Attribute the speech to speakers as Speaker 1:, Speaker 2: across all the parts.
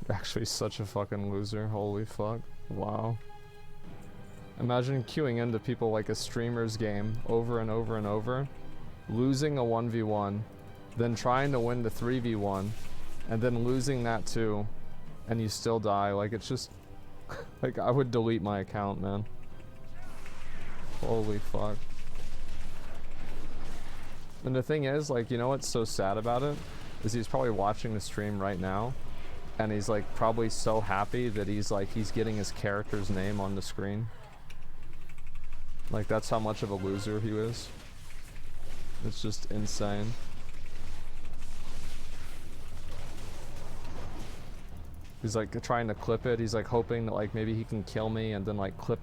Speaker 1: You're actually such a fucking loser. Holy fuck. Wow. Imagine queuing into people like a streamer's game over and over and over, losing a 1v1, then trying to win the 3v1, and then losing that too, and you still die. Like, it's just... like, I would delete my account, man. Holy fuck. And the thing is, like, you know what's so sad about it? Is he's probably watching the stream right now, and he's like probably so happy that he's getting his character's name on the screen. Like, that's how much of a loser he is. It's just insane. He's like trying to clip it. He's like hoping that like maybe he can kill me and then like clip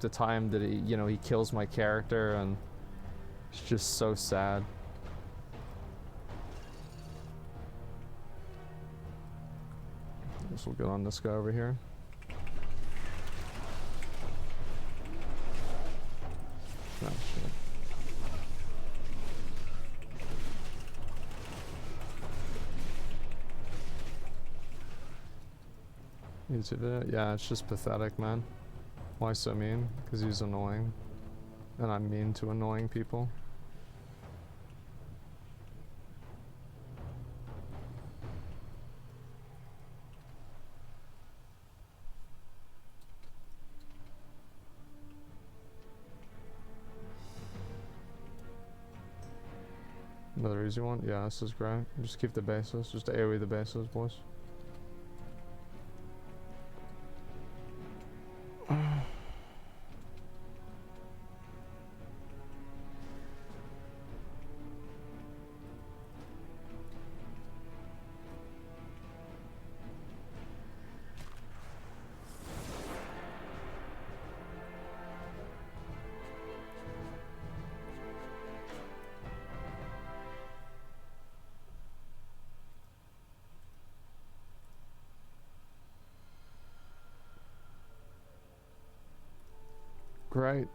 Speaker 1: the time that he, you know, he kills my character, and it's just so sad. I guess we'll get on this guy over here. Oh shit. YouTube video? Yeah, it's just pathetic, man. Why so mean? Because he's annoying. And I'm mean to annoying people. Another easy one? Yeah, this is great. Just keep the bases. Just AoE the bases, boys. Great.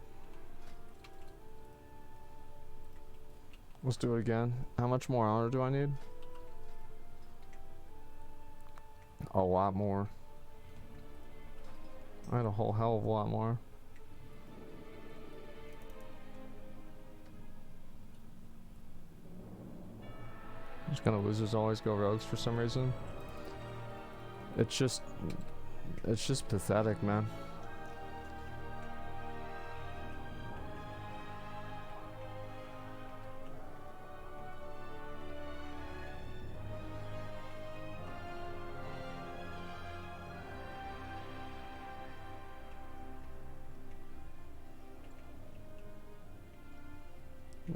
Speaker 1: Let's do it again. How much more honor do I need? A lot more. I had a whole hell of a lot more. Just gonna losers always go rogues for some reason. It's just pathetic, man.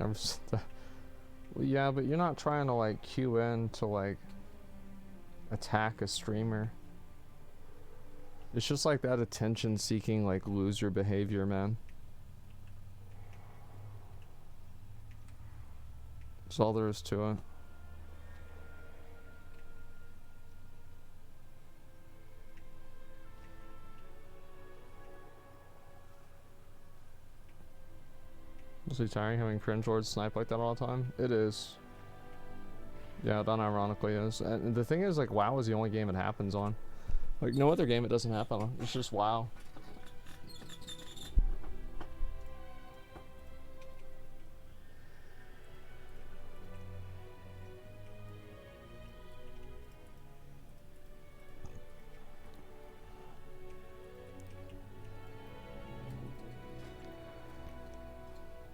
Speaker 1: I'm just, well, yeah, but you're not trying to like queue in to like attack a streamer. It's just like that attention-seeking like loser behavior, man. That's all there is to it. Is it tiring having cringe lords snipe like that all the time? It is. Yeah, it unironically is. And the thing is, like, WoW is the only game it happens on. Like, no other game it doesn't happen on. It's just WoW.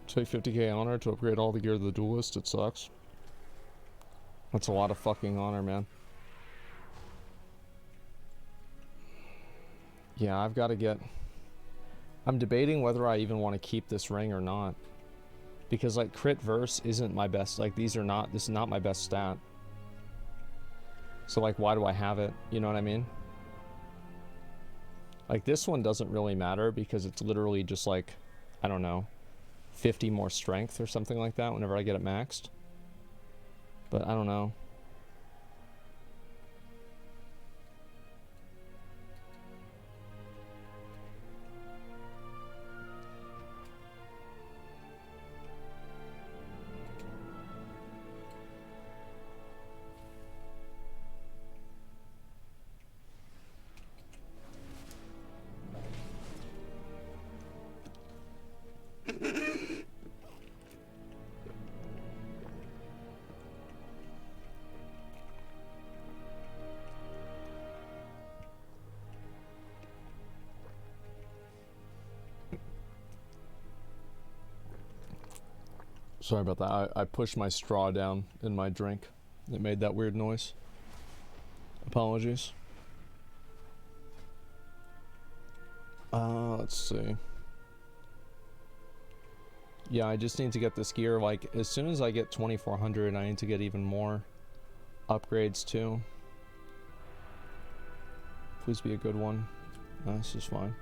Speaker 1: Take 50k honor to upgrade all the gear to the duelist. It sucks. That's a lot of fucking honor, man. Yeah, I've got to get... I'm debating whether I even want to keep this ring or not. Because, like, crit verse isn't my best. Like, this is not my best stat. So, like, why do I have it? You know what I mean? Like, this one doesn't really matter because it's literally just, like, I don't know, 50 more strength or something like that whenever I get it maxed. But I don't know. Sorry about that. I pushed my straw down in my drink. It made that weird noise. Apologies. Let's see. Yeah, I just need to get this gear. Like, as soon as I get 2400, I need to get even more upgrades too. Please be a good one. This is fine.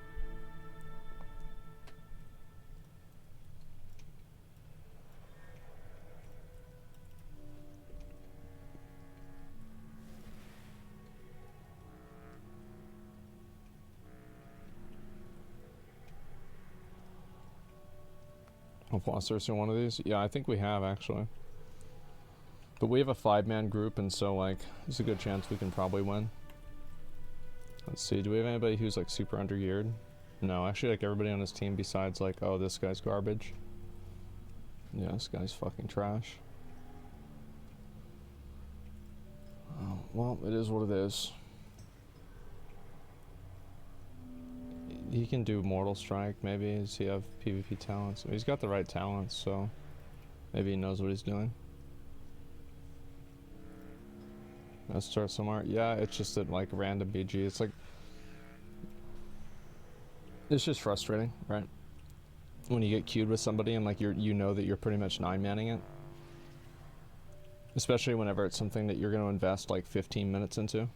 Speaker 1: I've lost in one of these. Yeah, I think we have actually. But we have a 5-man group, and so like, there's a good chance we can probably win. Let's see. Do we have anybody who's like super undergeared? No, actually, like everybody on his team besides like, oh, this guy's garbage. Yeah, this guy's fucking trash. Oh, well, it is what it is. He can do Mortal Strike, maybe. Does he have PvP talents? He's got the right talents, so maybe he knows what he's doing. Let's start somewhere. Yeah, it's just that like random BG. It's like, it's just frustrating, right? When you get queued with somebody and like you know that you're pretty much 9-manning it. Especially whenever it's something that you're going to invest like 15 minutes into.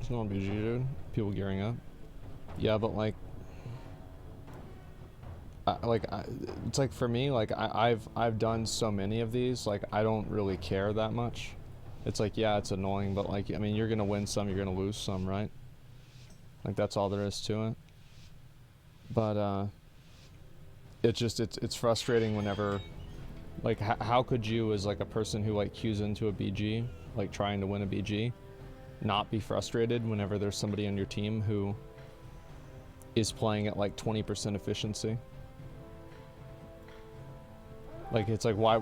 Speaker 1: No BG, dude. People gearing up. Yeah, but like, it's like for me, like I've done so many of these, like I don't really care that much. It's like, yeah, it's annoying, but like, I mean, you're gonna win some, you're gonna lose some, right? Like that's all there is to it. But it's just it's frustrating whenever, like, how could you as like a person who like queues into a BG, like trying to win a BG, not be frustrated whenever there's somebody on your team who is playing at like 20% efficiency? Like, it's like, why,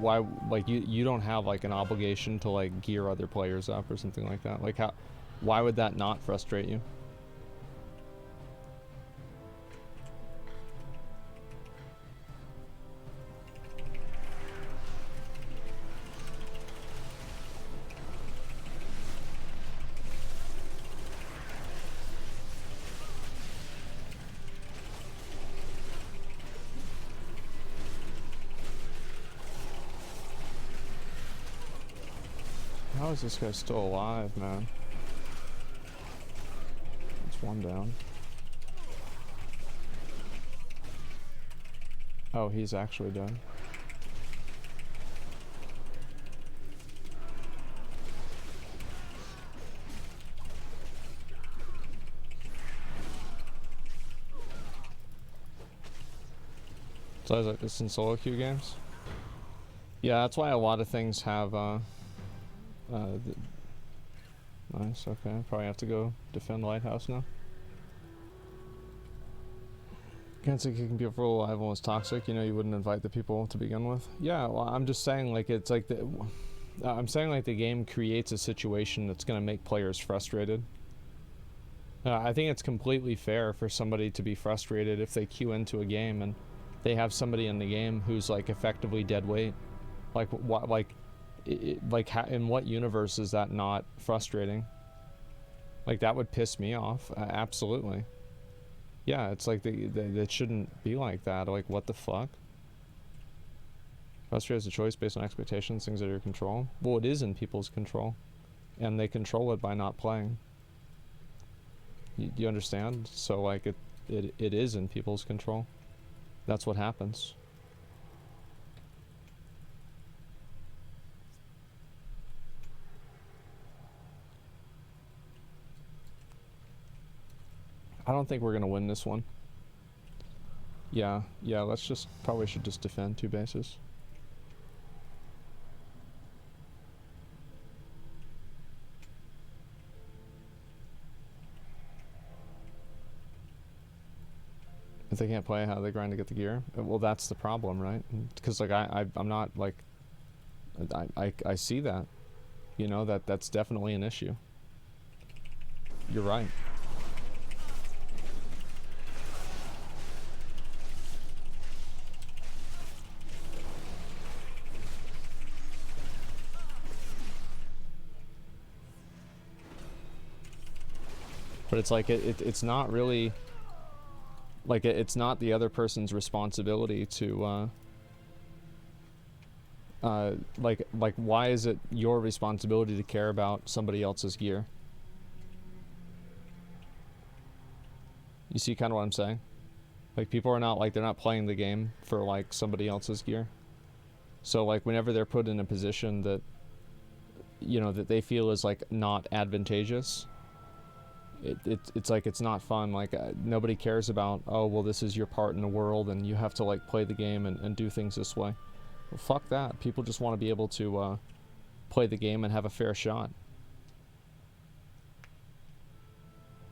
Speaker 1: like, you don't have like an obligation to like gear other players up or something like that. Like, why would that not frustrate you? How is this guy still alive, man? It's one down. Oh, he's actually dead. So I was like this in solo queue games. Yeah, that's why a lot of things have nice, okay. Probably have to go defend Lighthouse now. Can't say kicking people for a rival is toxic. You know, you wouldn't invite the people to begin with. Yeah, well, I'm just saying, like, it's like I'm saying, like, the game creates a situation that's going to make players frustrated. I think it's completely fair for somebody to be frustrated if they queue into a game and they have somebody in the game who's, like, effectively dead weight. Like, what, like, in what universe is that not frustrating? Like, that would piss me off. Absolutely. Yeah, it's like that shouldn't be like that. Like, what the fuck? Frustrated is a choice based on expectations, things out of your control. Well, it is in people's control, and they control it by not playing. You understand? So, like, it is in people's control. That's what happens. I don't think we're gonna win this one. Yeah, yeah, let's just, probably should just defend 2 bases. If they can't play, how do they grind to get the gear? Well, that's the problem, right? Because like I'm not like, I see that, you know, that's definitely an issue. You're right. But it's like it's not really like it's not the other person's responsibility to like why is it your responsibility to care about somebody else's gear? You see kind of what I'm saying? Like people are not like, they're not playing the game for like somebody else's gear. So like whenever they're put in a position that, you know, that they feel is like not advantageous, it's like it's not fun. Like nobody cares about, oh well, this is your part in the world and you have to like play the game and do things this way. Well, fuck that. People just want to be able to play the game and have a fair shot.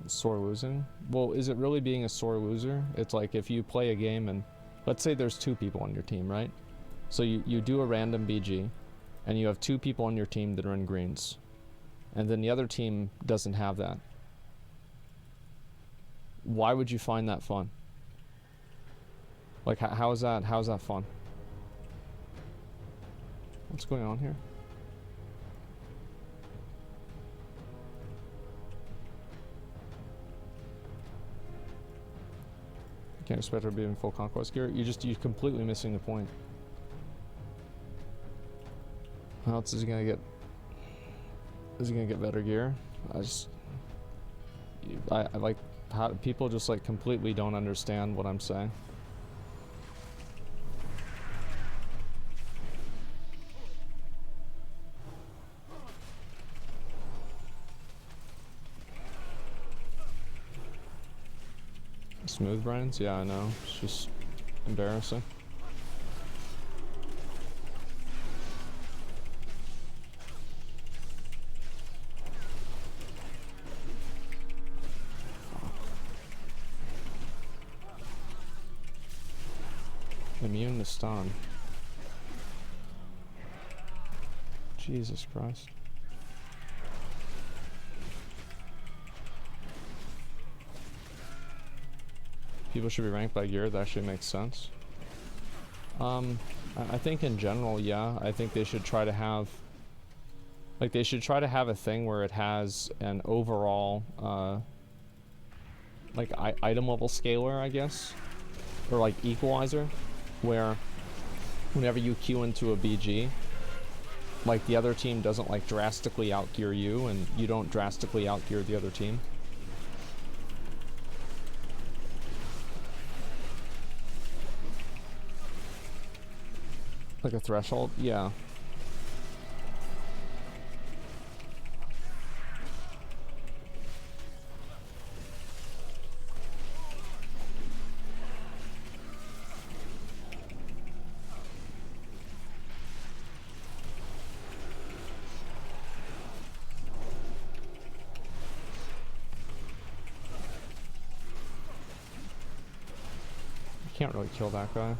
Speaker 1: Sore losing? Well, is it really being a sore loser? It's like if you play a game and let's say there's 2 people on your team, right? So you do a random BG and you have 2 people on your team that are in greens, and then the other team doesn't have that. Why would you find that fun? Like how is that fun? What's going on here? You can't expect her to be in full conquest gear. You're completely missing the point. How else is he gonna get? Is he gonna get better gear? I like how people just like completely don't understand what I'm saying. Smooth brains? Yeah, I know. It's just embarrassing. Immune to stun. Jesus Christ. People should be ranked by gear. That actually makes sense. I think in general, yeah. I think they should try to have, like, they should try to have a thing where it has an overall, like, item level scaler, I guess, or like equalizer, where whenever you queue into a BG, like the other team doesn't like drastically outgear you, and you don't drastically outgear the other team. Like a threshold? Yeah. You can't really kill that guy.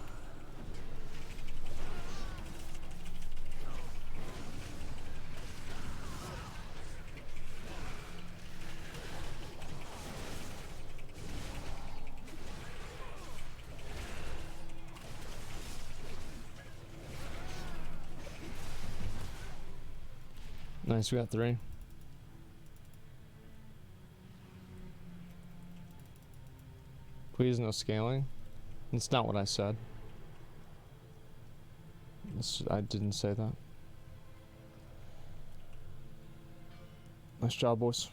Speaker 1: Nice, we got 3. Please, no scaling. That's not what I said. I didn't say that. Nice job, boys.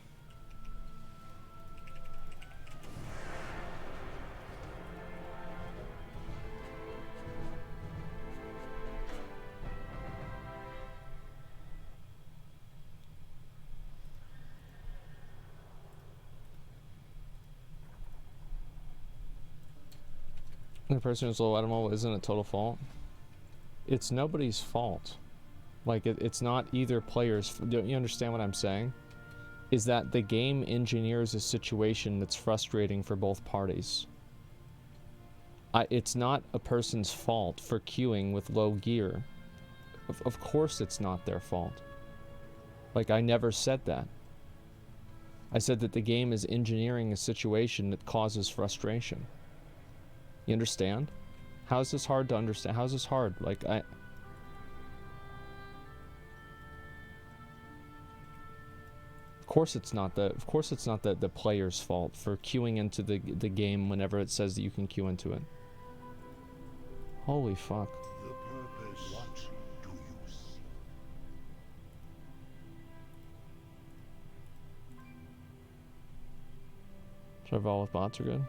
Speaker 1: The person who's low item level isn't a total fault. It's nobody's fault. Like, it's not either player's. Don't you understand what I'm saying? Is that the game engineers a situation that's frustrating for both parties. It's not a person's fault for queuing with low gear. Of course it's not their fault. Like, I never said that. I said that the game is engineering a situation that causes frustration. You understand? How is this hard to understand? How is this hard? Like, Of course it's not the player's fault for queuing into the game whenever it says that you can queue into it. Holy fuck.
Speaker 2: The purpose. What do you see?
Speaker 1: Should I evolve with bots are good?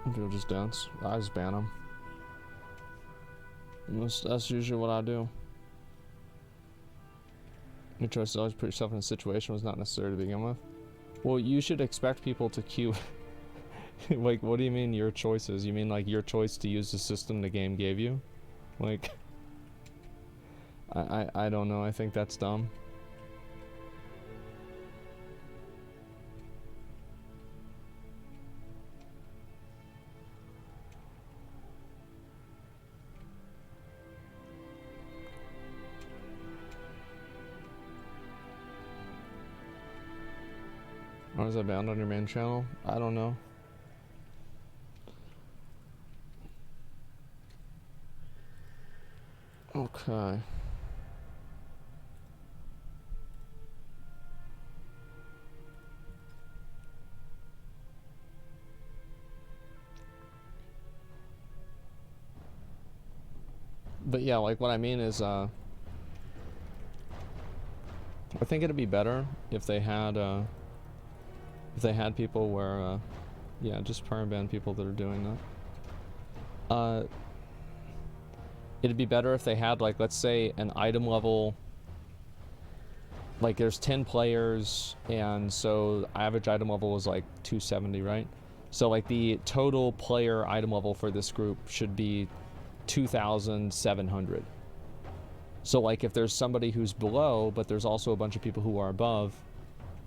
Speaker 1: People just dance. I just ban them. That's usually what I do. Your choice to always put yourself in a situation was not necessary to begin with. Well, you should expect people to queue. Like, what do you mean your choices? You mean like your choice to use the system the game gave you? Like, I don't know. I think that's dumb. Why is that banned on your main channel? I don't know. Okay. But yeah, like what I mean is, I think it'd be better if they had people where, yeah, just permaban people that are doing that. It'd be better if they had, like, let's say an item level, like there's 10 players, and so average item level is like 270, right? So like the total player item level for this group should be 2,700. So like if there's somebody who's below, but there's also a bunch of people who are above,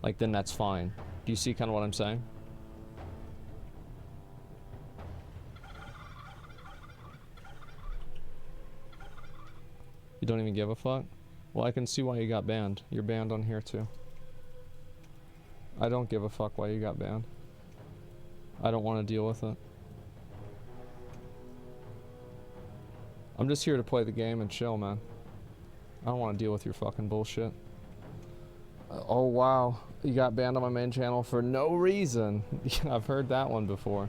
Speaker 1: like then that's fine. Do you see kind of what I'm saying? You don't even give a fuck? Well, I can see why you got banned. You're banned on here too. I don't give a fuck why you got banned. I don't want to deal with it. I'm just here to play the game and chill, man. I don't want to deal with your fucking bullshit. Oh wow, you got banned on my main channel for no reason. I've heard that one before.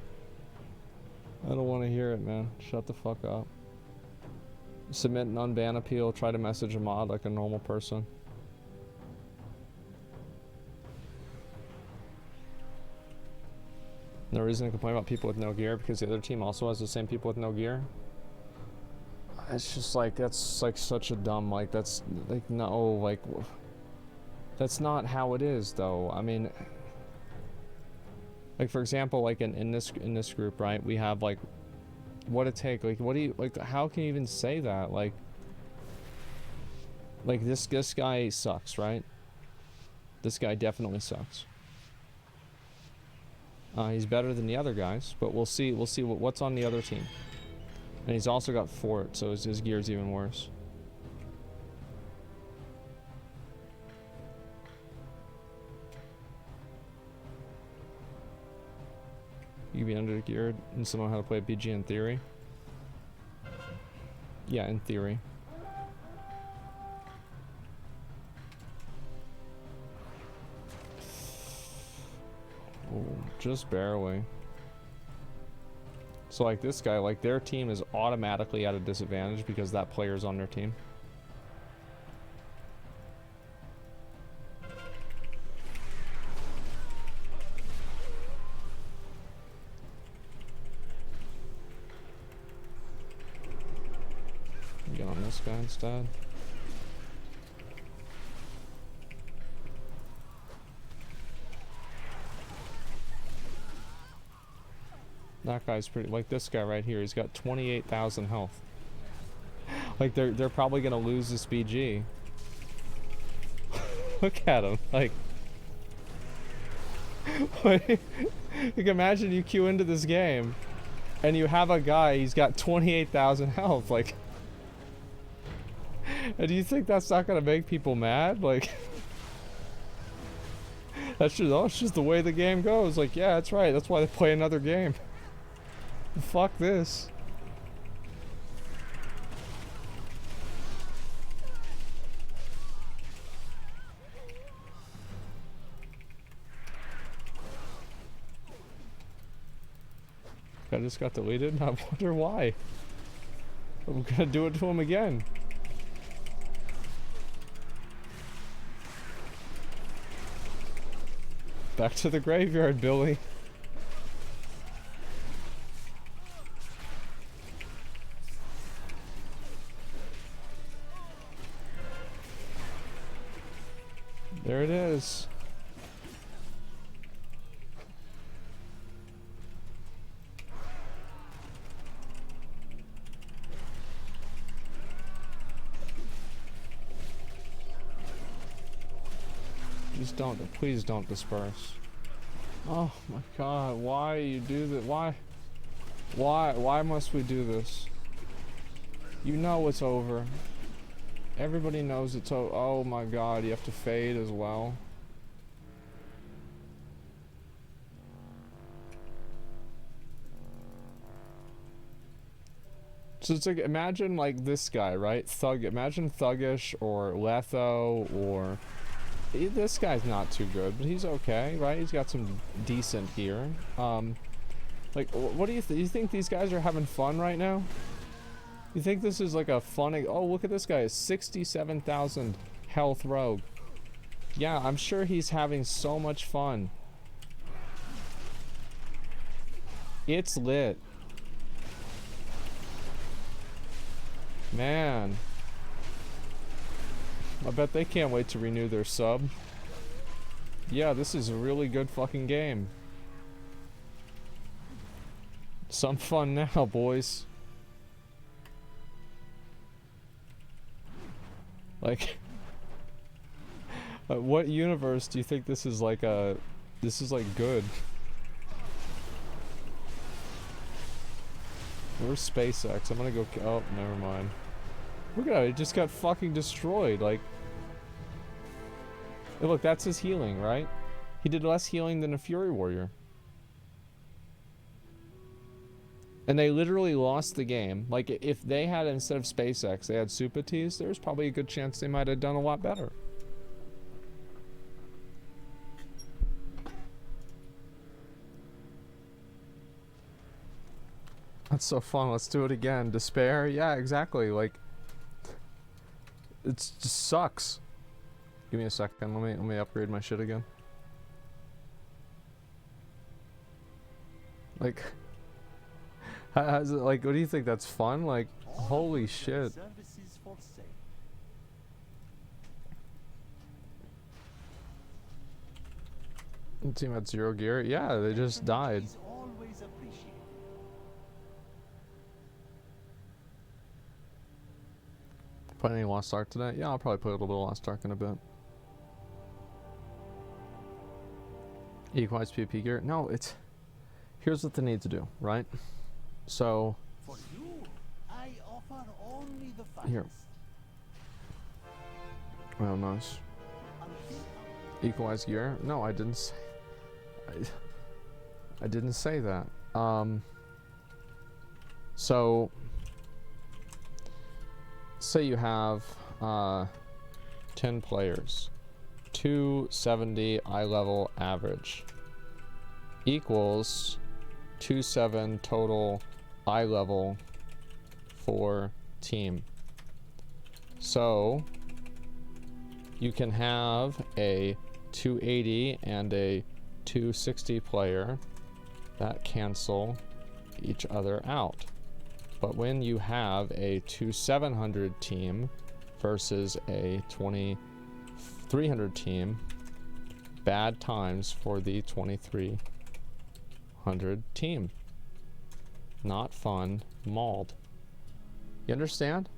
Speaker 1: I don't want to hear it, man. Shut the fuck up. Submit an unban appeal, try to message a mod like a normal person. No reason to complain about people with no gear because the other team also has the same people with no gear. It's just like, that's like such a dumb, like that's like, no, like that's not how it is though. I mean, like for example, like in this group, right, we have like what it take, like what do you, like how can you even say that? Like this guy sucks, right? This guy definitely sucks. He's better than the other guys, but we'll see what's on the other team. And he's also got fort, so his gear's even worse. You can be under-geared and still know how to play PG in theory. Yeah, in theory. Oh, just barely. So like this guy, like their team is automatically at a disadvantage because that player's on their team. this guy instead. That guy's pretty, like this guy right here, he's got 28,000 health. Like they're probably gonna lose this BG. Look at him, like imagine you queue into this game and you have a guy, he's got 28,000 health, like, and do you think that's not gonna make people mad? Like, that's just the way the game goes. Like, yeah, that's right, that's why they play another game. Fuck this. I just got deleted. I wonder why. I'm gonna do it to him again. Back to the graveyard, Billy. There it is. Just don't, please don't disperse. Oh my god, why you do that? Why must we do this? You know it's over. Everybody knows it's over. Oh my god, you have to fade as well. So it's like, imagine like this guy, right? Imagine Thuggish or Letho or... This guy's not too good, but he's okay, right? He's got some decent gear. Like, what do you think? You think these guys are having fun right now? You think this is like a funny... Oh, look at this guy, 67,000 health rogue. Yeah, I'm sure he's having so much fun. It's lit. Man. I bet they can't wait to renew their sub. Yeah, this is a really good fucking game. Some fun now, boys. Like, what universe do you think this is like a... This is like good? Where's SpaceX? I'm gonna go... Oh, never mind. Look at it, it just got fucking destroyed, like... Hey, look, that's his healing, right? He did less healing than a Fury Warrior. And they literally lost the game. Like, if they had, instead of SpaceX, they had Supatis, there's probably a good chance they might have done a lot better. That's so fun, let's do it again. Despair? Yeah, exactly, like... It just sucks. Give me a second, let me upgrade my shit again. Like... How's it, like, what do you think, that's fun? Like, holy shit. The team had 0 gear? Yeah, they just died. Play any Lost Ark today? Yeah, I'll probably play a little bit of Lost Ark in a bit. Equalize PvP gear? No, it's... Here's what they need to do, right? So...
Speaker 3: For you, I offer only the finest.
Speaker 1: Here. Oh, nice. Equalize gear? No, I didn't say... I didn't say that. So... Say you have 10 players, 270 eye level average equals 27 total eye level for team. So you can have a 280 and a 260 player that cancel each other out. But when you have a 2700 team versus a 2300 team, bad times for the 2300 team. Not fun, mauled. You understand?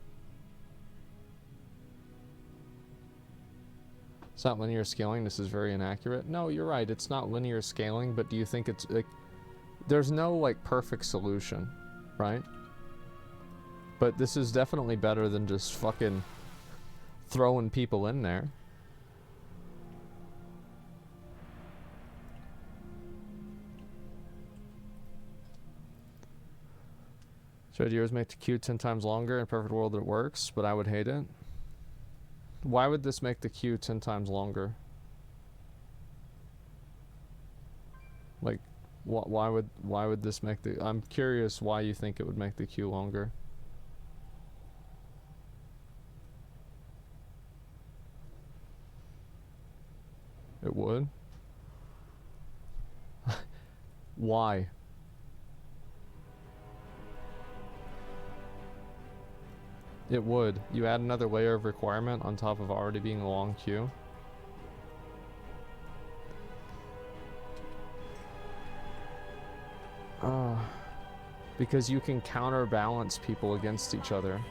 Speaker 1: It's not linear scaling, this is very inaccurate. No, you're right, it's not linear scaling, but do you think it's like, there's no like perfect solution, right? But this is definitely better than just fucking throwing people in there. Should yours make the queue 10 times longer? In a perfect world it works, but I would hate it. Why would this make the queue 10 times longer? Like, why would this make the... I'm curious why you think it would make the queue longer. It would? Why? It would. You add another layer of requirement on top of already being a long queue. Because you can counterbalance people against each other.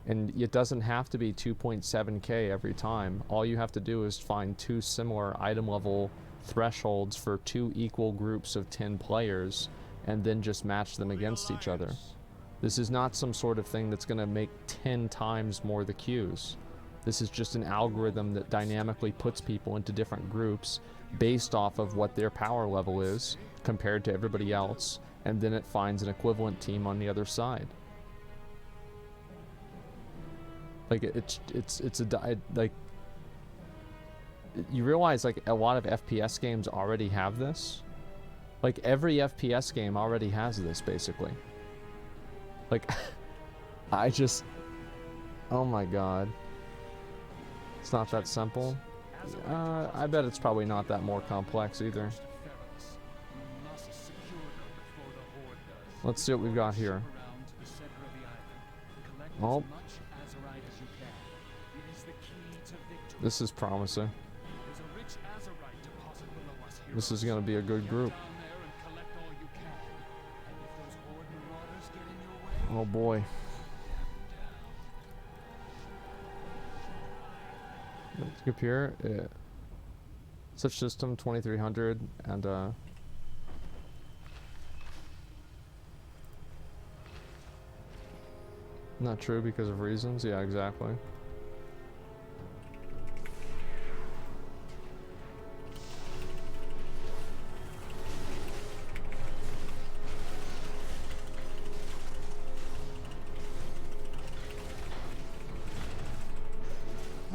Speaker 1: And it doesn't have to be 2.7k every time. All you have to do is find two similar item level thresholds for two equal groups of 10 players and then just match them against each other. This is not some sort of thing that's going to make 10 times more the queues. This is just an algorithm that dynamically puts people into different groups based off of what their power level is compared to everybody else, and then it finds an equivalent team on the other side. Like like you realize like a lot of FPS games already have this. Like every FPS game already has this basically. Like, oh my god. It's not that simple. I bet it's probably not that more complex either. Let's see what we've got here. Oh. This is promising. This is going to be a good group. Oh boy. Let's skip here. Such system 2300 and not true because of reasons. Yeah, exactly.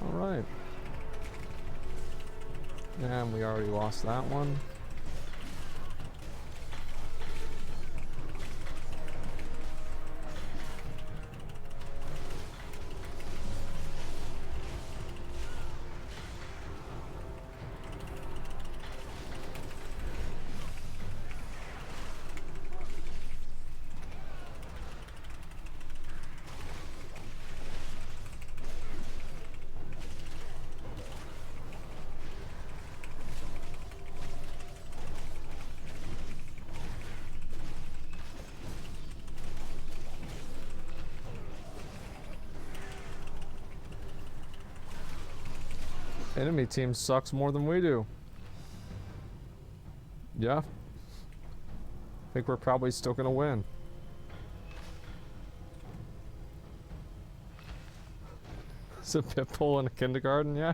Speaker 1: Alright. And we already lost that one. Enemy team sucks more than we do. Yeah. I think we're probably still gonna win. Is it Pitbull in a kindergarten? Yeah.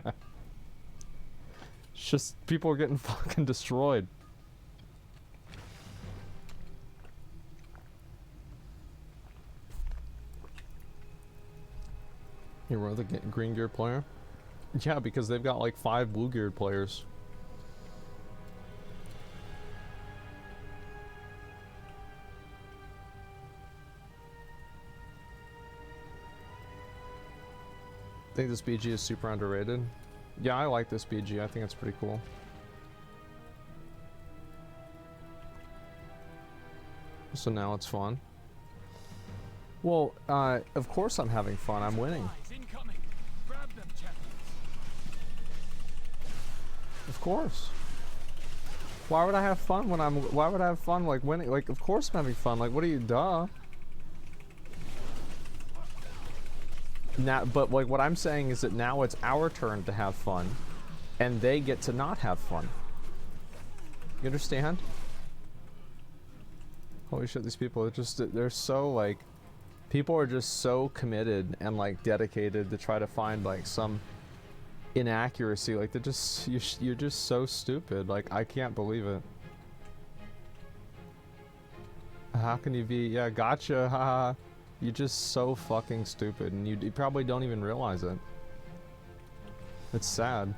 Speaker 1: It's just people are getting fucking destroyed. You were the green gear player? Yeah, because they've got like 5 blue-geared players. I think this BG is super underrated. Yeah, I like this BG. I think it's pretty cool. So now it's fun. Well, of course I'm having fun. I'm winning.
Speaker 4: Incoming. Grab them, champions.
Speaker 1: Of course. Why would I have fun when why would I have fun like winning? Like, of course I'm having fun. Like, what are you, duh? Now, but like what I'm saying is that now it's our turn to have fun, and they get to not have fun. You understand? Holy shit, these people are just, they're so like, people are just so committed and like dedicated to try to find like some inaccuracy. Like, they're just, you're just so stupid. Like, I can't believe it. How can you be, yeah, gotcha, haha. You're just so fucking stupid, and you probably don't even realize it. It's sad.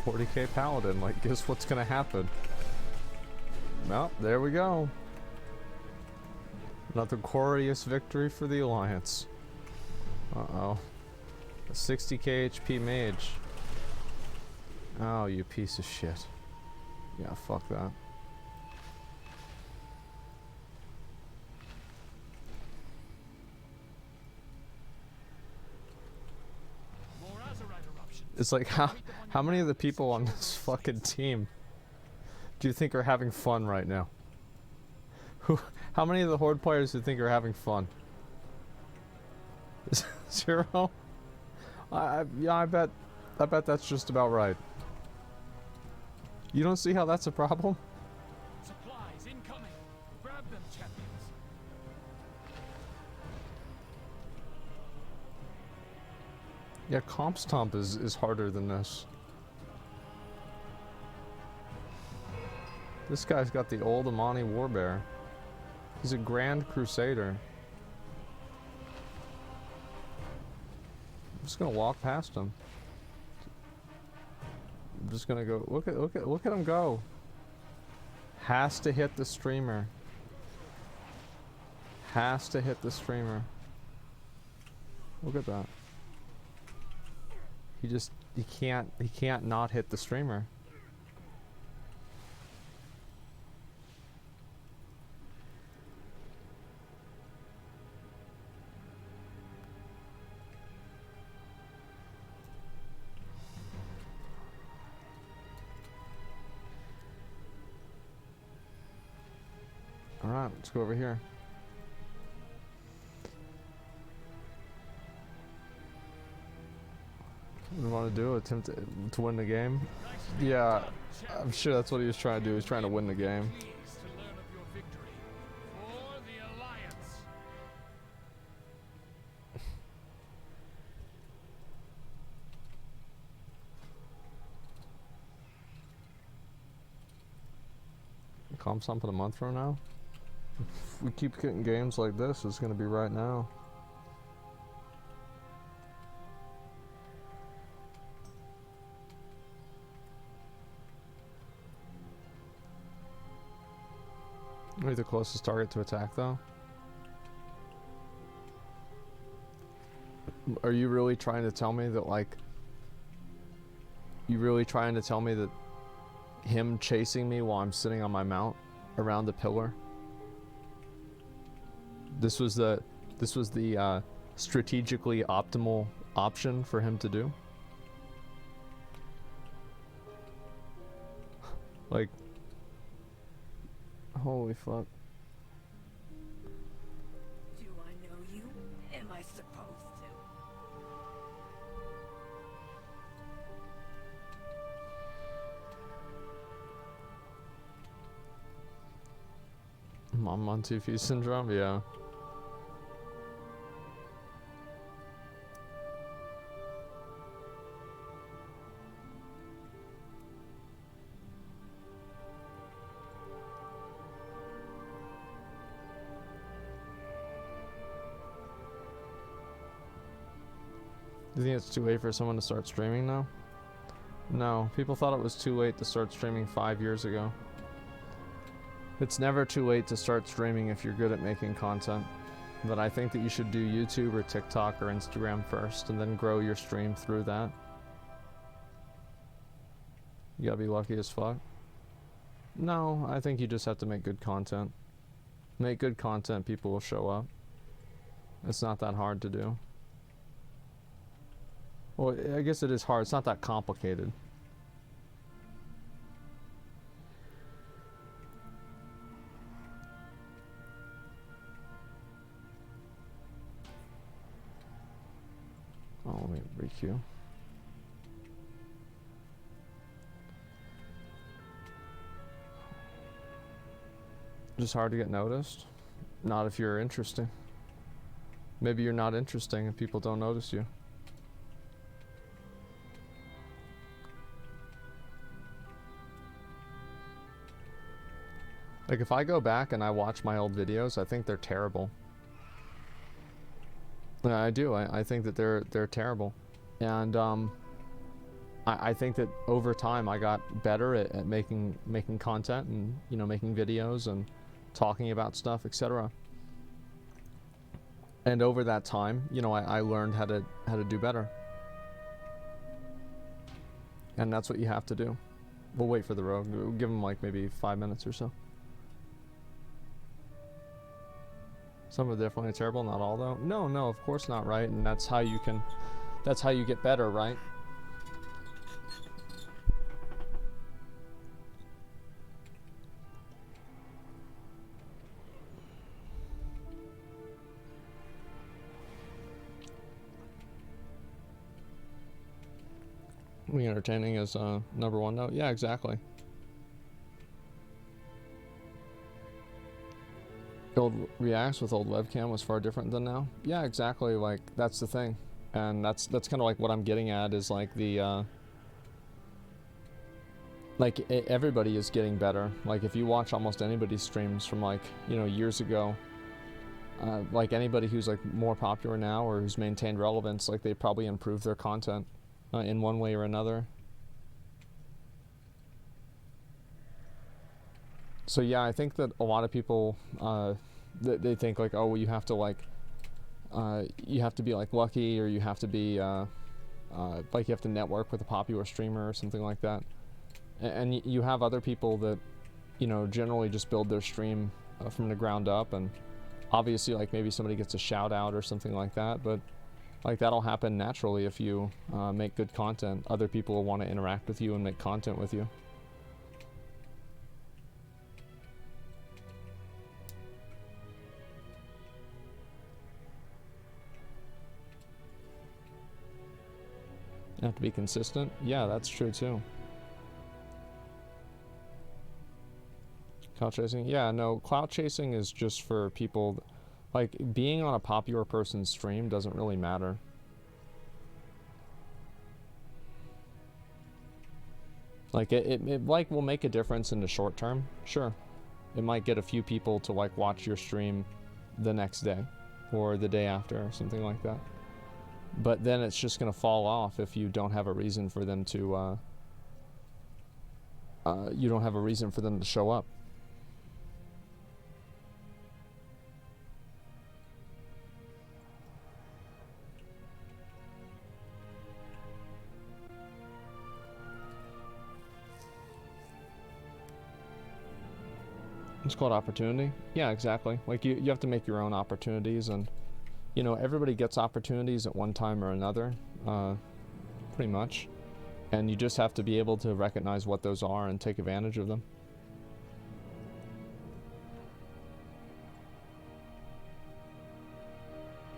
Speaker 1: $40K paladin, like, guess what's gonna happen? Well, there we go. Another glorious victory for the Alliance. Uh-oh. A 60K HP mage. Oh, you piece of shit. Yeah, fuck that. It's like, how many of the people on this fucking team do you think are having fun right now? How many of the Horde players do you think are having fun? 0? Yeah, I bet that's just about right. You don't see how that's a problem?
Speaker 4: Supplies incoming. Grab them, champions.
Speaker 1: Yeah, comp stomp is harder than this. This guy's got the old Amani Warbear. He's a Grand Crusader. I'm just gonna walk past him. I'm just gonna go. Look at him go. Has to hit the streamer. Has to hit the streamer. Look at that. He can't not hit the streamer. All right, let's go over here. What do you want to do? Attempt to win the game? Yeah, I'm sure that's what he was trying to do. He was trying to win the game.
Speaker 4: Pleased to learn of your victory. For the Alliance.
Speaker 1: Comp something a month from now? If we keep getting games like this, it's gonna be right now. Are you the closest target to attack, though? Are you really trying to tell me that, like... You really trying to tell me that him chasing me while I'm sitting on my mount around the pillar? This was the strategically optimal option for him to do? Like... Holy fuck.
Speaker 5: Do I know you? Am I supposed to?
Speaker 1: Mom on 2 syndrome? Yeah. Do you think it's too late for someone to start streaming now? No, people thought it was too late to start streaming 5 years ago. It's never too late to start streaming if you're good at making content. But I think that you should do YouTube or TikTok or Instagram first and then grow your stream through that. You gotta be lucky as fuck. No, I think you just have to make good content. Make good content, people will show up. It's not that hard to do. Well, I guess it is hard. It's not that complicated. Oh, let me re-queue. Just hard to get noticed? Not if you're interesting. Maybe you're not interesting and people don't notice you. Like if I go back and I watch my old videos, I think they're terrible. Yeah, I do. I think that they're terrible. And I think that over time I got better at making content and, you know, making videos and talking about stuff, etc. And over that time, you know, I learned how to do better. And that's what you have to do. We'll wait for the rogue. We'll give him like maybe 5 minutes or so. Some are definitely terrible, not all though. No, of course not, right? And that's how you get better, right? Being entertaining is #1 note. Yeah, exactly. Old reacts with old webcam was far different than now. Yeah, exactly. Like that's the thing, and that's kind of like what I'm getting at is like the everybody is getting better. Like if you watch almost anybody's streams from like, you know, years ago, like anybody who's like more popular now or who's maintained relevance, like they probably improved their content in one way or another. So yeah, I think that a lot of people they think like, oh, well, you have to like you have to be like lucky, or you have to be like you have to network with a popular streamer or something like that. And you have other people that, you know, generally just build their stream from the ground up, and obviously like maybe somebody gets a shout out or something like that, but like that'll happen naturally if you make good content. Other people will want to interact with you and make content with you. You have to be consistent. Yeah, that's true too. Clout chasing? Yeah, no, clout chasing is just for people, like being on a popular person's stream doesn't really matter. Like it like will make a difference in the short term, sure. It might get a few people to like watch your stream the next day or the day after or something like that. But then it's just gonna fall off if you don't have a reason for them to you don't have a reason for them to show up. It's called opportunity. Yeah, exactly. Like you have to make your own opportunities, and you know, everybody gets opportunities at one time or another, pretty much. And you just have to be able to recognize what those are and take advantage of them.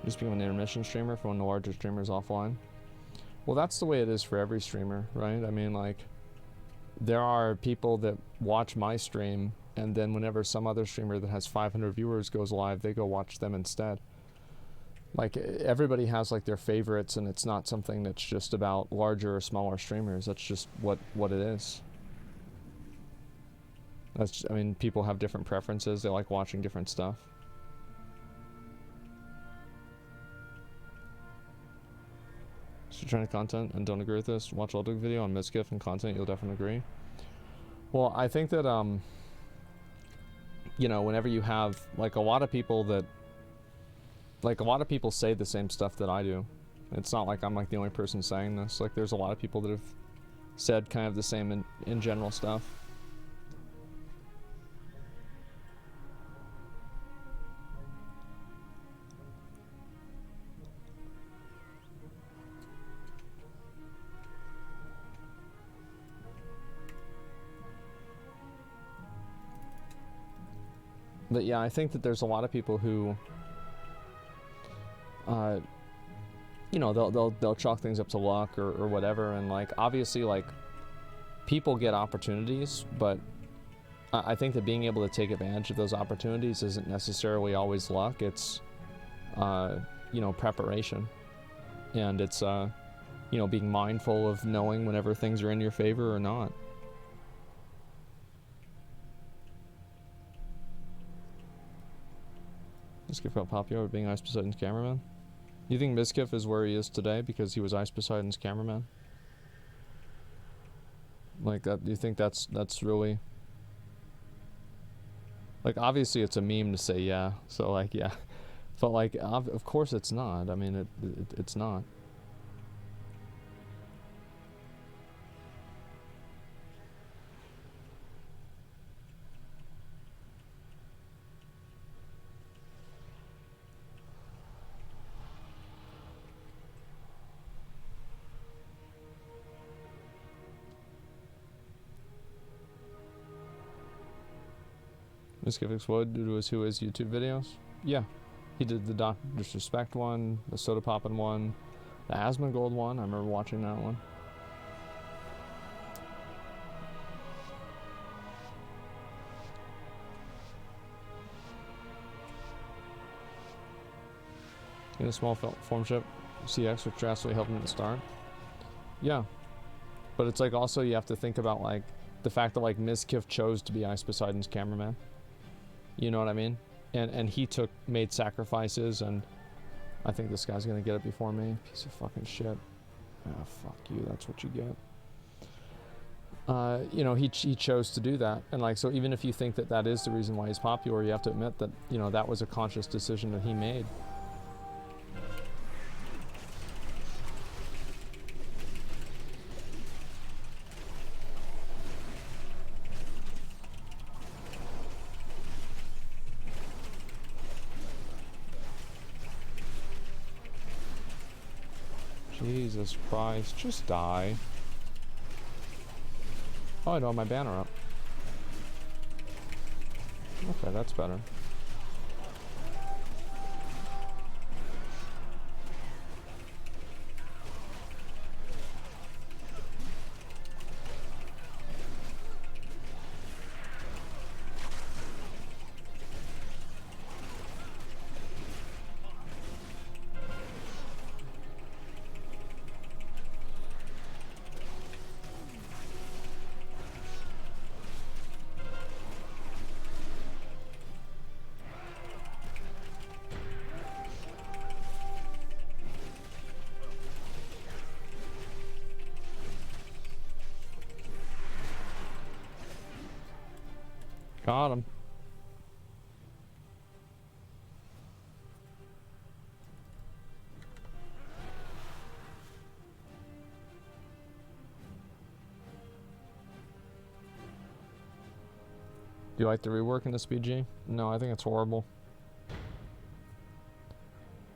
Speaker 1: Just become an intermission streamer for when the larger streamer is offline. Well, that's the way it is for every streamer, right? I mean, like, there are people that watch my stream, and then whenever some other streamer that has 500 viewers goes live, they go watch them instead. Like, everybody has like their favorites, and it's not something that's just about larger or smaller streamers. That's just what it is. That's, I mean, people have different preferences. They like watching different stuff. So trying to content and don't agree with this. Watch Oldug video on Mizkif and content, you'll definitely agree. Well, I think that you know, whenever you have like a lot of people say the same stuff that I do. It's not like I'm like the only person saying this. Like there's a lot of people that have said kind of the same in general stuff. But yeah, I think that there's a lot of people who, you know, they'll chalk things up to luck or whatever, and like obviously like people get opportunities, but I think that being able to take advantage of those opportunities isn't necessarily always luck. It's you know, preparation, and it's you know, being mindful of knowing whenever things are in your favor or not. Mizkif felt popular being Ice Poseidon's cameraman. You think Mizkif is where he is today because he was Ice Poseidon's cameraman? Like that? Do you think that's really? Like obviously it's a meme to say yeah. So like yeah, but like of course it's not. I mean it's not. Mizkif exploded due to his Who Is YouTube videos? Yeah. He did the Dr. Disrespect one, the Soda Poppin' one, the Asmongold one. I remember watching that one. In a small form ship, CX, which drastically helped him at the start. Yeah. But it's like also you have to think about like the fact that like Mizkif chose to be Ice Poseidon's cameraman. You know what I mean? And he made sacrifices, and I think this guy's gonna get it before me. Piece of fucking shit. Ah, fuck you, that's what you get. You know, he chose to do that. And like, so even if you think that that is the reason why he's popular, you have to admit that, you know, that was a conscious decision that he made. Jesus Christ, just die. Oh, I don't have my banner up. Okay, that's better. Got him. Do you like the rework in this BG? No, I think it's horrible.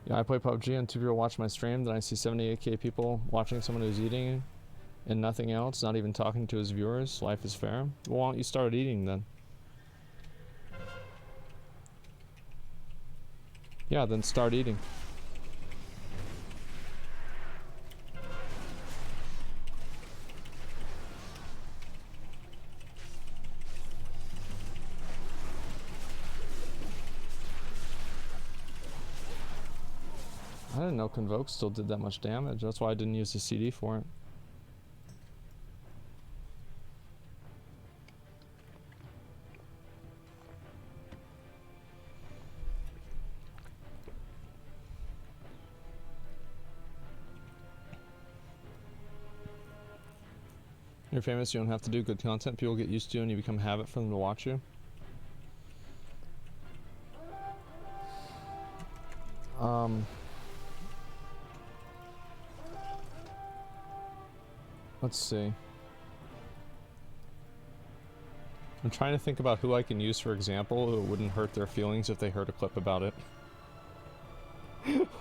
Speaker 1: Yeah, I play PUBG and two people watch my stream, then I see 78k people watching someone who's eating and nothing else, not even talking to his viewers. Life is fair. Well, why don't you start eating then? Yeah, then start eating. I didn't know Convoke still did that much damage. That's why I didn't use the CD for it. You're famous, you don't have to do good content. People get used to you and you become a habit for them to watch you. Let's see. I'm trying to think about who I can use for example who wouldn't hurt their feelings if they heard a clip about it.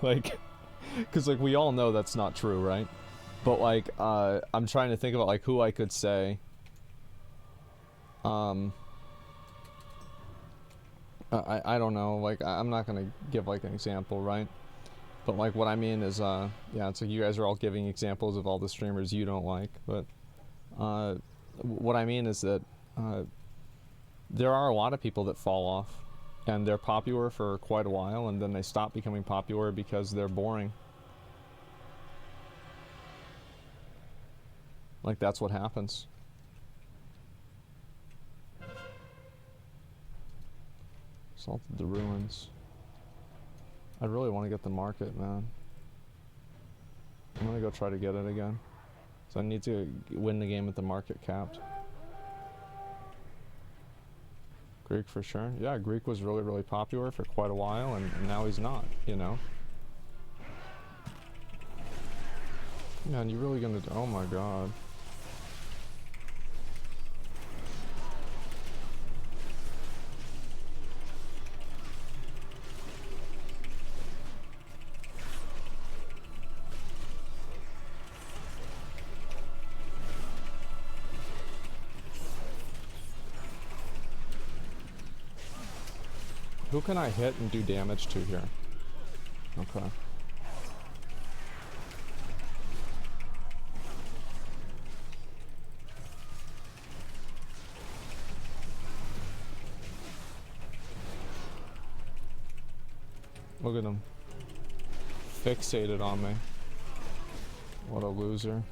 Speaker 1: Like, because like we all know that's not true, right? But like, I'm trying to think about like who I could say. I don't know, like I'm not gonna give like an example, right? But like what I mean is, yeah, it's like you guys are all giving examples of all the streamers you don't like, but what I mean is that there are a lot of people that fall off, and they're popular for quite a while, and then they stop becoming popular because they're boring. Like that's what happens. Salted the ruins. I really want to get the market, man. I'm gonna go try to get it again. So I need to win the game with the market capped. Greek for sure. Yeah, Greek was really, really popular for quite a while, and now he's not, you know? Man, you really gonna... Oh my god. Who can I hit and do damage to here? Okay. Look at him. Fixated on me. What a loser.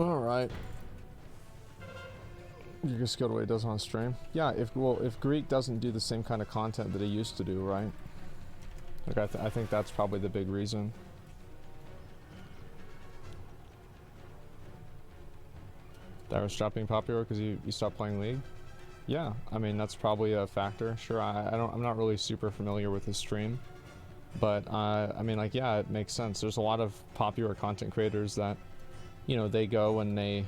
Speaker 1: Alright. You just go to what he does on stream. Yeah, if Greek doesn't do the same kind of content that he used to do, right? Like I think that's probably the big reason. Darius stopped being popular because you stopped playing League? Yeah, I mean that's probably a factor. Sure, I'm not really super familiar with his stream, but I mean like yeah, it makes sense. There's a lot of popular content creators that, you know, they go and they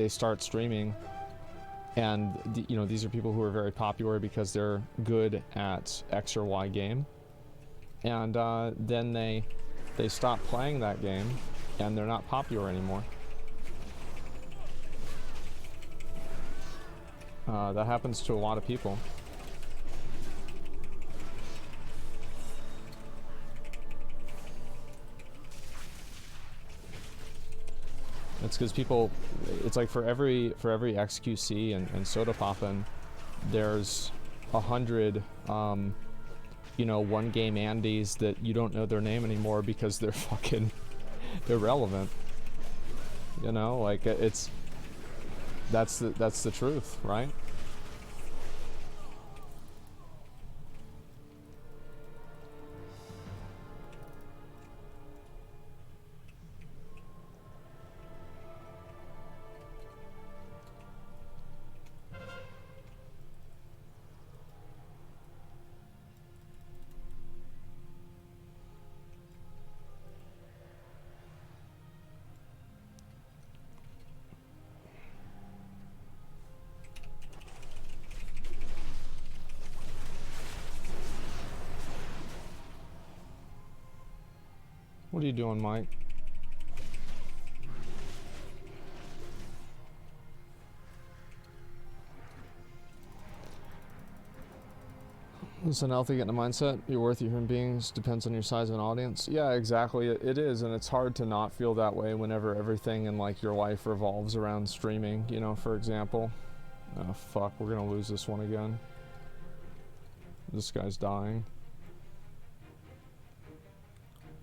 Speaker 1: start streaming, and you know, these are people who are very popular because they're good at X or Y game, and then they stop playing that game and they're not popular anymore. That happens to a lot of people. It's because people, it's like for every XQC and soda poppin', there's 100 you know, one game Andes that you don't know their name anymore because they're fucking irrelevant. You know, like that's the truth, right? What are you doing, Mike? Is an healthy getting a mindset? You're worth your human beings, depends on your size of an audience. Yeah, exactly. It is, and it's hard to not feel that way whenever everything in like your life revolves around streaming, you know, for example. Oh fuck, we're gonna lose this one again. This guy's dying.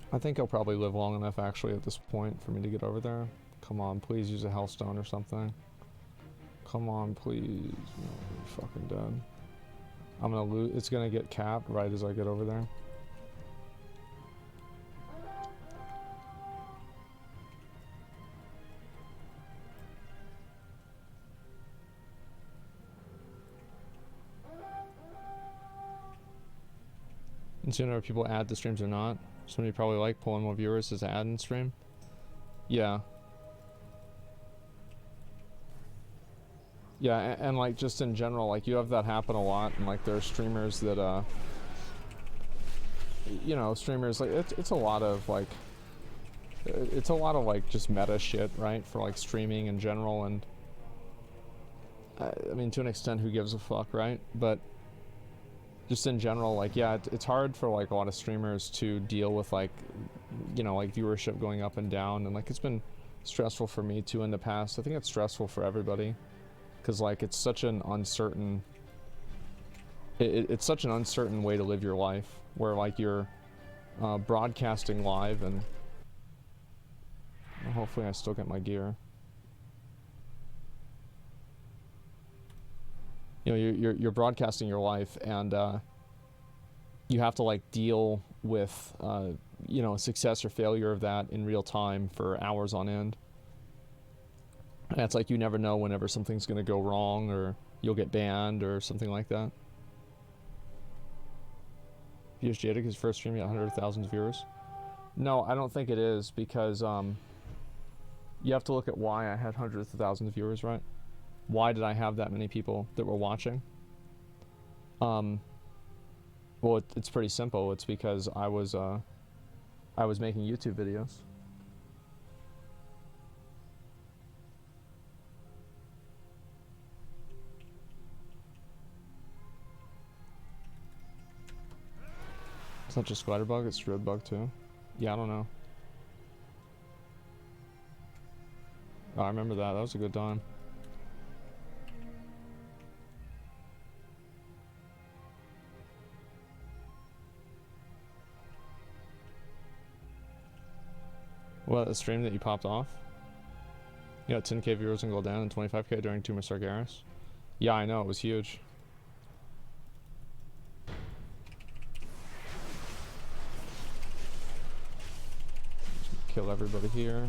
Speaker 1: I think he'll probably live long enough actually at this point for me to get over there. Come on, please use a Hellstone or something. Come on, please. No, you're fucking dead. I'm gonna lose. It's gonna get capped right as I get over there. And so whenever people add to streams or not, somebody probably like pulling more viewers as ad in stream. Yeah. Yeah, and like just in general, like you have that happen a lot, and like there are streamers that, you know, streamers, like it's a lot of like, it's a lot of like just meta shit, right, for like streaming in general, and I mean to an extent who gives a fuck, right, but just in general, like yeah, it's hard for like a lot of streamers to deal with like, you know, like viewership going up and down, and like it's been stressful for me too in the past. I think it's stressful for everybody. Because like it's such an uncertain it's such an uncertain way to live your life, where like you're broadcasting live, and well, hopefully I still get my gear. You know, you're broadcasting your life, and you have to like deal with you know, success or failure of that in real time for hours on end. And it's like you never know whenever something's gonna go wrong, or you'll get banned or something like that. Views Jadic, his first stream got 100,000 viewers. No, I don't think it is, because you have to look at why I had hundreds of thousands of viewers, right? Why did I have that many people that were watching? Well, it's pretty simple. It's because I was making YouTube videos. It's not just spider bug, it's road bug too. Yeah, I don't know. Oh, I remember that. That was a good time. What, a stream that you popped off? You got 10k viewers and go down, and 25k during Tumor Sargeras. Yeah, I know, it was huge. Kill everybody here.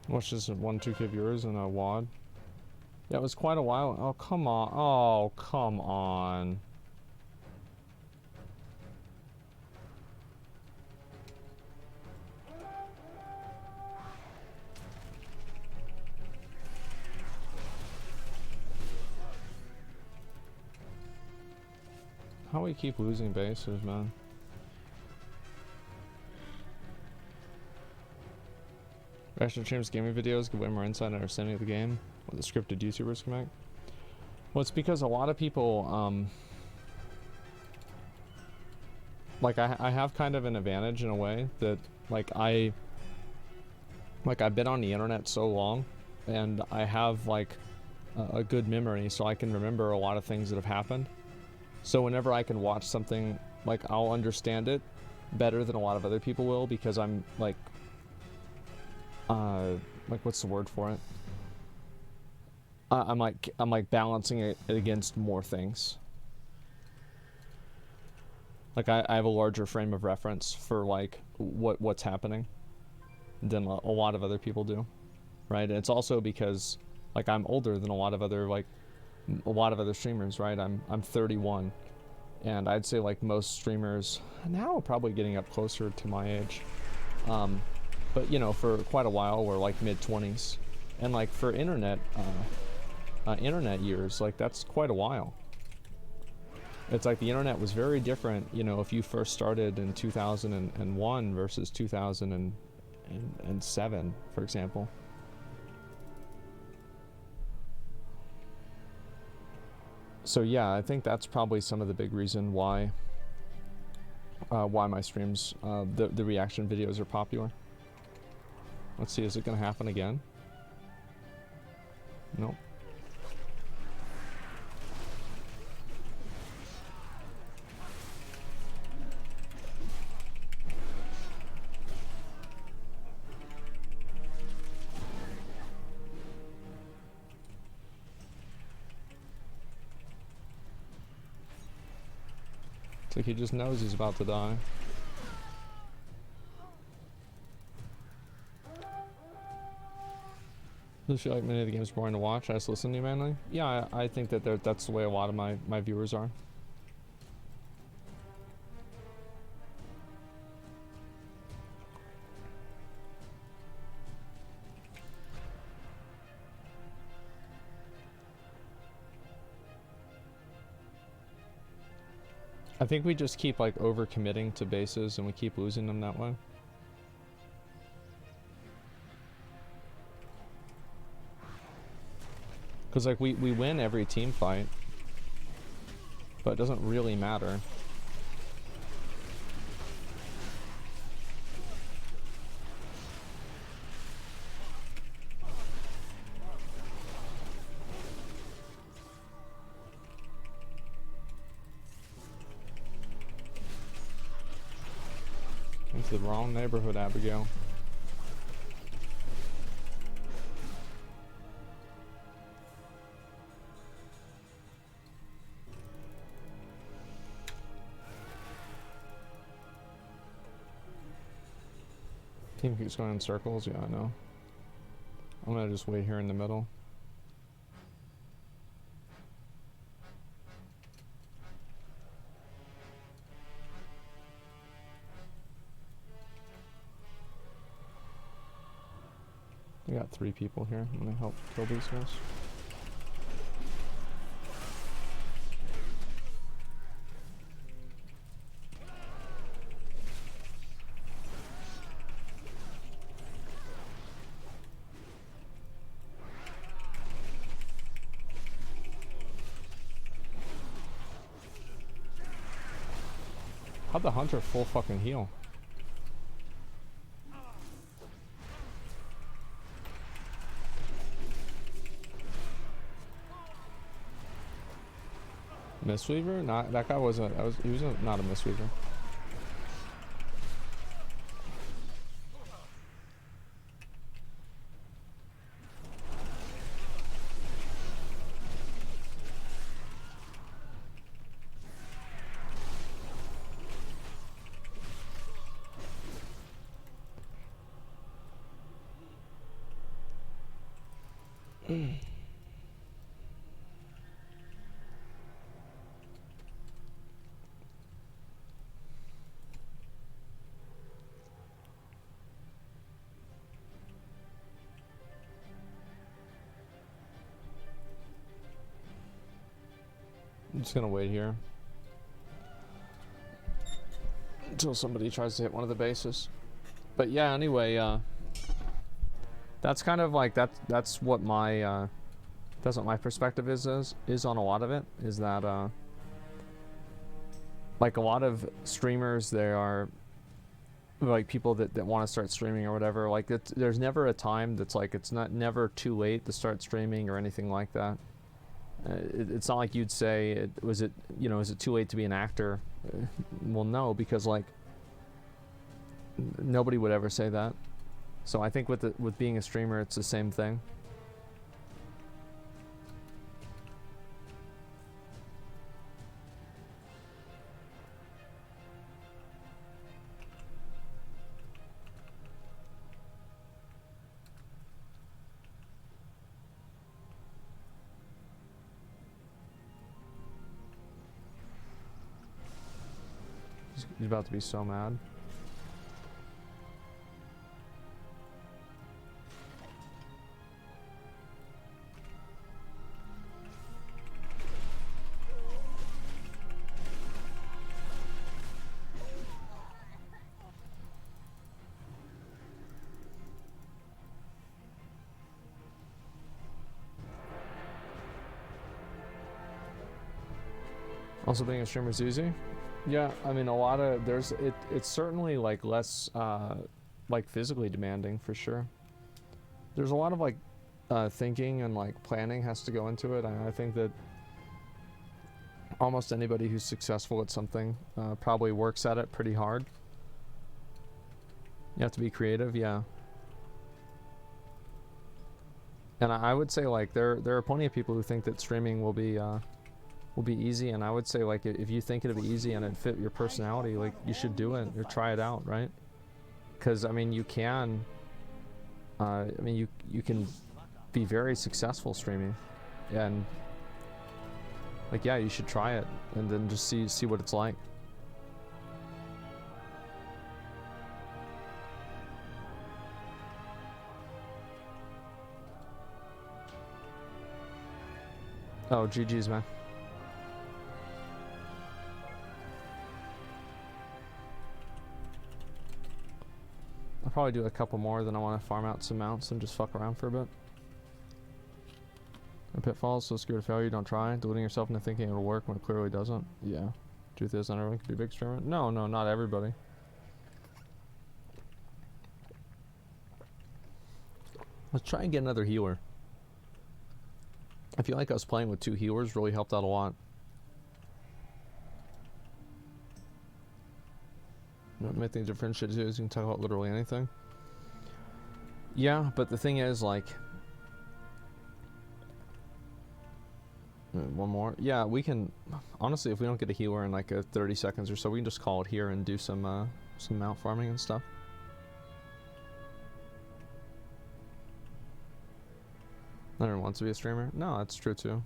Speaker 1: Watch this at 2k viewers and a WAD. Yeah, it was quite a while. Oh, come on. Oh, come on. How we keep losing bases, man. Reaction streams, gaming videos give way more insight and understanding of the game. What the scripted YouTubers can make. Well, it's because a lot of people, like I have kind of an advantage in a way that, like I've been on the internet so long, and I have like a good memory, so I can remember a lot of things that have happened. So whenever I can watch something, like I'll understand it better than a lot of other people will, because I'm like what's the word for it? I'm like balancing it against more things. Like I have a larger frame of reference for like what's happening than a lot of other people do, right? And it's also because like I'm older than a lot of other streamers, right? I'm 31, and I'd say like most streamers now probably getting up closer to my age. But you know, for quite a while we're like mid-20s, and like for internet years, like that's quite a while. It's like the internet was very different, you know, if you first started in 2001 versus 2007, for example. So yeah, I think that's probably some of the big reason why my streams, the reaction videos are popular. Let's see, is it gonna happen again? Nope. like he just knows he's about to die. Does she like many of the games boring to watch? I just listen to you mainly. Yeah, I think that that's the way a lot of my viewers are. I think we just keep like over-committing to bases and we keep losing them that way. Because like we win every team fight, but it doesn't really matter. Into the wrong neighborhood, Abigail. Team keeps going in circles. Yeah, I know. I'm gonna just wait here in the middle. We got 3 people here. I'm gonna help kill these guys. How'd the hunter full fucking heal? Mistweaver? Not that guy wasn't. He was not a Mistweaver. I'm just gonna wait here until somebody tries to hit one of the bases. But yeah, anyway, that's kind of like that's what my perspective is on a lot of it, is that like a lot of streamers, they are like people that want to start streaming or whatever, like there's never a time that's like, it's never too late to start streaming or anything like that. It's not like you'd say, is it too late to be an actor? Well, no, because like nobody would ever say that. So I think with being a streamer, it's the same thing. He's about to be so mad. Also, being a streamer is easy. Yeah, I mean, a lot of it's certainly like less like physically demanding for sure. There's a lot of like thinking and like planning has to go into it. I think that almost anybody who's successful at something probably works at it pretty hard. You have to be creative, yeah. And I would say like there are plenty of people who think that streaming will will be easy, and I would say like if you think it'll be easy and it fit your personality, like you should do it or try it out, right? Because I mean you can you can be very successful streaming, and like yeah, you should try it and then just see what it's like. Oh, GG's, man. I'll probably do a couple more, then I want to farm out some mounts and just fuck around for a bit. And pitfalls, so scared of failure, don't try. Deluding yourself into thinking it'll work when it clearly doesn't. Yeah. Truth is, not everyone can be a big streamer. No, not everybody. Let's try and get another healer. I feel like us playing with 2 healers really helped out a lot. I think different shit is you can talk about literally anything. Yeah, but the thing is, like, one more. Yeah, we can. Honestly, if we don't get a healer in like 30 seconds or so, we can just call it here and do some mount farming and stuff. Not everyone wants to be a streamer. No, that's true too.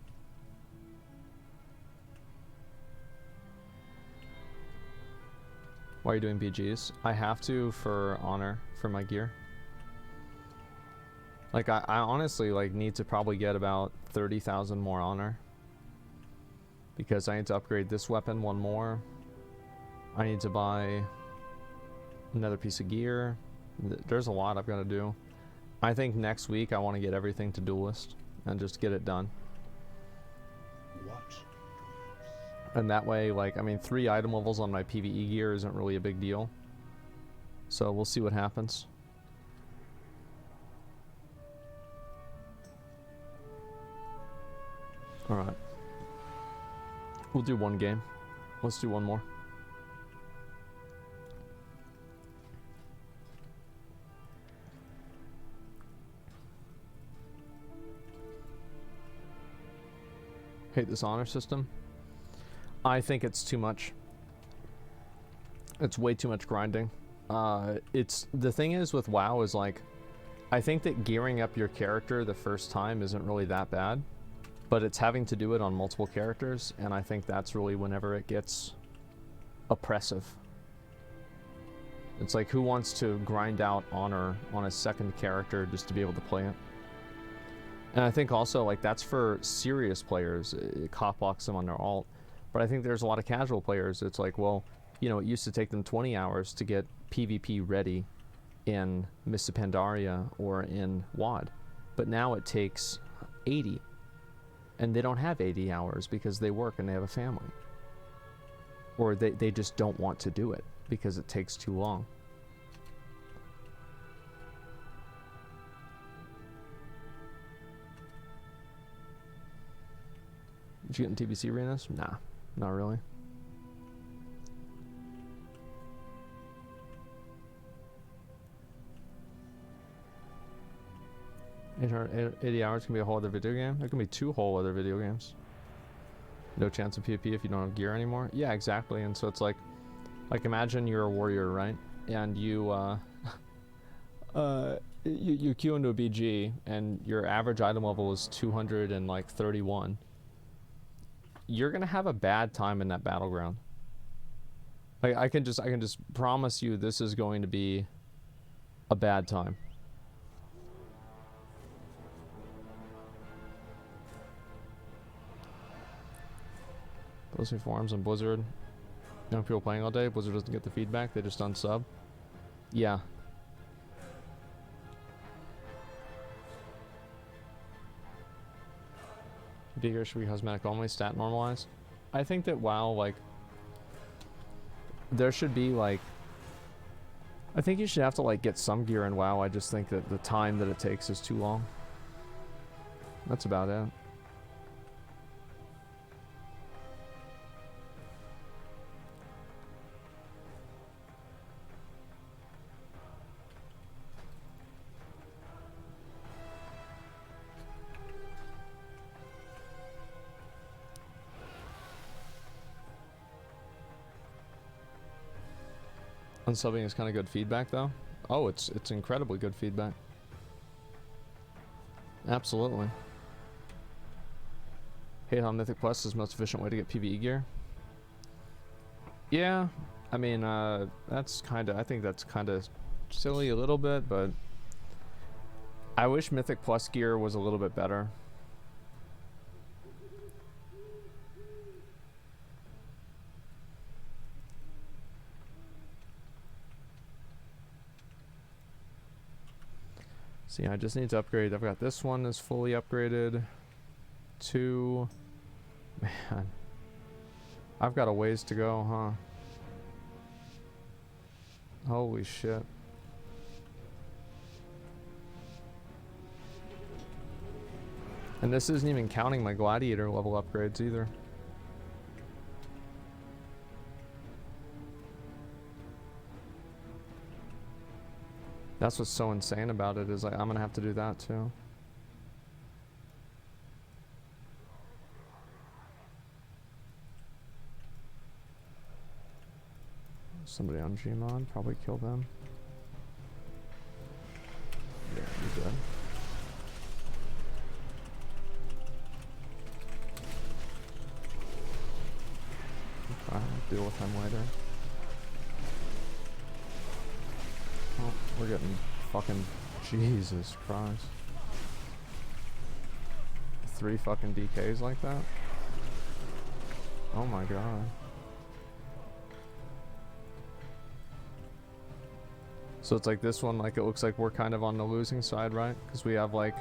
Speaker 1: Why are you doing BGs? I have to for honor, for my gear. Like I honestly like need to probably get about 30,000 more honor. Because I need to upgrade this weapon 1 more. I need to buy another piece of gear. There's a lot I've got to do. I think next week I want to get everything to duelist and just get it done. And that way, like, I mean, 3 item levels on my PvE gear isn't really a big deal. So we'll see what happens. Alright. We'll do 1 game. Let's do 1 more. Hate this honor system. I think it's too much. It's way too much grinding. It's the thing is with WoW is like, I think that gearing up your character the first time isn't really that bad, but it's having to do it on multiple characters, and I think that's really whenever it gets oppressive. It's like, who wants to grind out honor on a second character just to be able to play it? And I think also, like, that's for serious players. It cop blocks them on their alt. But I think there's a lot of casual players. It's like, well, you know, it used to take them 20 hours to get PvP ready in Mists of Pandaria or in WoD. But now it takes 80. And they don't have 80 hours because they work and they have a family. Or they just don't want to do it because it takes too long. Did you get in TBC arenas? Nah, not really. 880 hours can be a whole other video game. There can be 2 whole other video games. No chance of PvP if you don't have gear anymore. Yeah, exactly. And so it's like imagine you're a warrior, right? And you you queue into a BG and your average item level is 231. You're gonna have a bad time in that battleground. Like I can just promise you this is going to be a bad time. Posting forums on Blizzard. Young people playing all day. Blizzard doesn't get the feedback. They just unsub. Yeah. Bigger should be cosmetic only, stat normalized. I think that WoW, like, there should be like, I think you should have to like get some gear in WoW. I just think that the time that it takes is too long. That's about it. Unsubbing is kind of good feedback though. Oh, it's incredibly good feedback. Absolutely. Hate how Mythic Plus is the most efficient way to get PvE gear. Yeah, I mean, that's kind of, I think that's kind of silly a little bit, but I wish Mythic Plus gear was a little bit better. See, I just need to upgrade. I've got this one is fully upgraded. 2. Man. I've got a ways to go, huh? Holy shit. And this isn't even counting my gladiator level upgrades either. That's what's so insane about it, is like I'm gonna have to do that too. Somebody on Gmod, probably kill them. Yeah, you're dead. Okay, I'll deal with them later. Oh, we're getting fucking Jesus Christ. 3 fucking DKs like that? Oh my god. So it's like this one, like it looks like we're kind of on the losing side, right? Because we have like,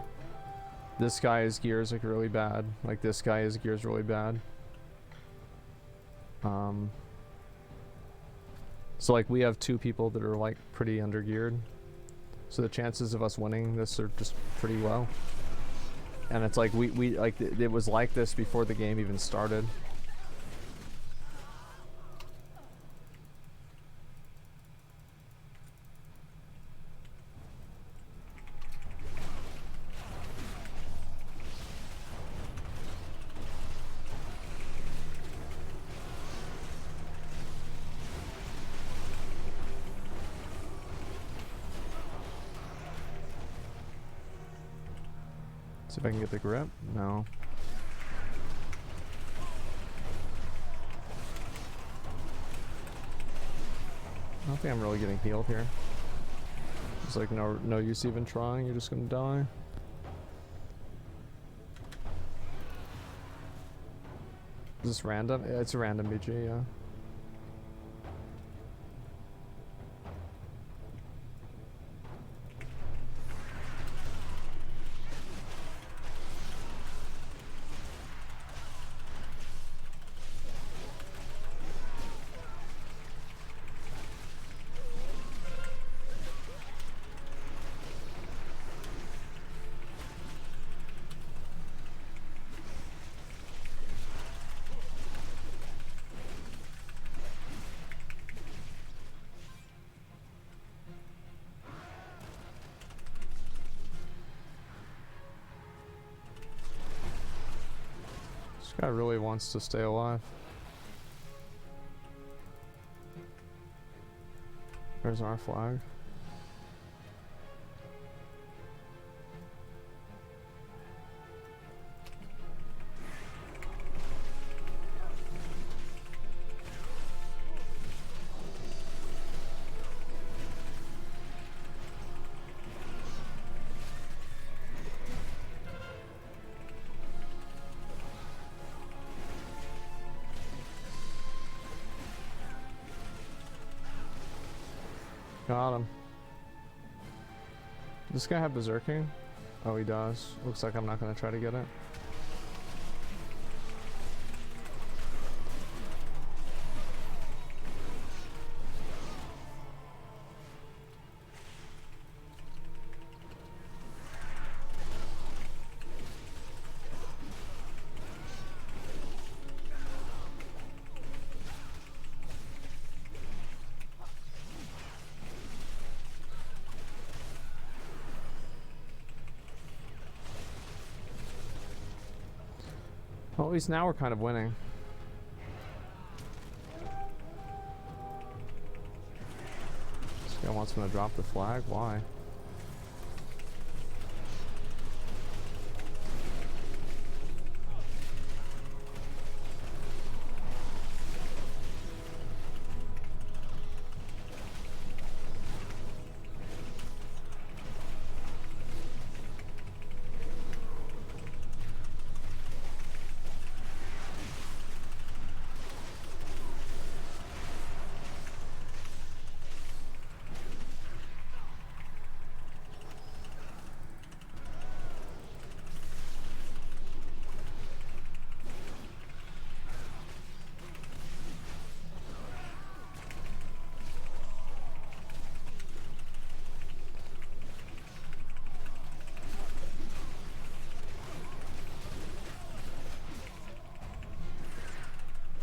Speaker 1: this guy's gear is like really bad. Like this guy's gear is really bad. So like we have 2 people that are like pretty undergeared. So the chances of us winning this are just pretty low. And it's like we like it was like this before the game even started. See if I can get the grip. No. I don't think I'm really getting healed here. It's like no use even trying. You're just gonna die. Is this random? Yeah, it's a random BG, yeah. This guy really wants to stay alive. There's our flag. Got him. Does this guy have berserking? Oh, he does. Looks like I'm not gonna try to get it. Well, at least now we're kind of winning. This guy wants me to drop the flag? Why?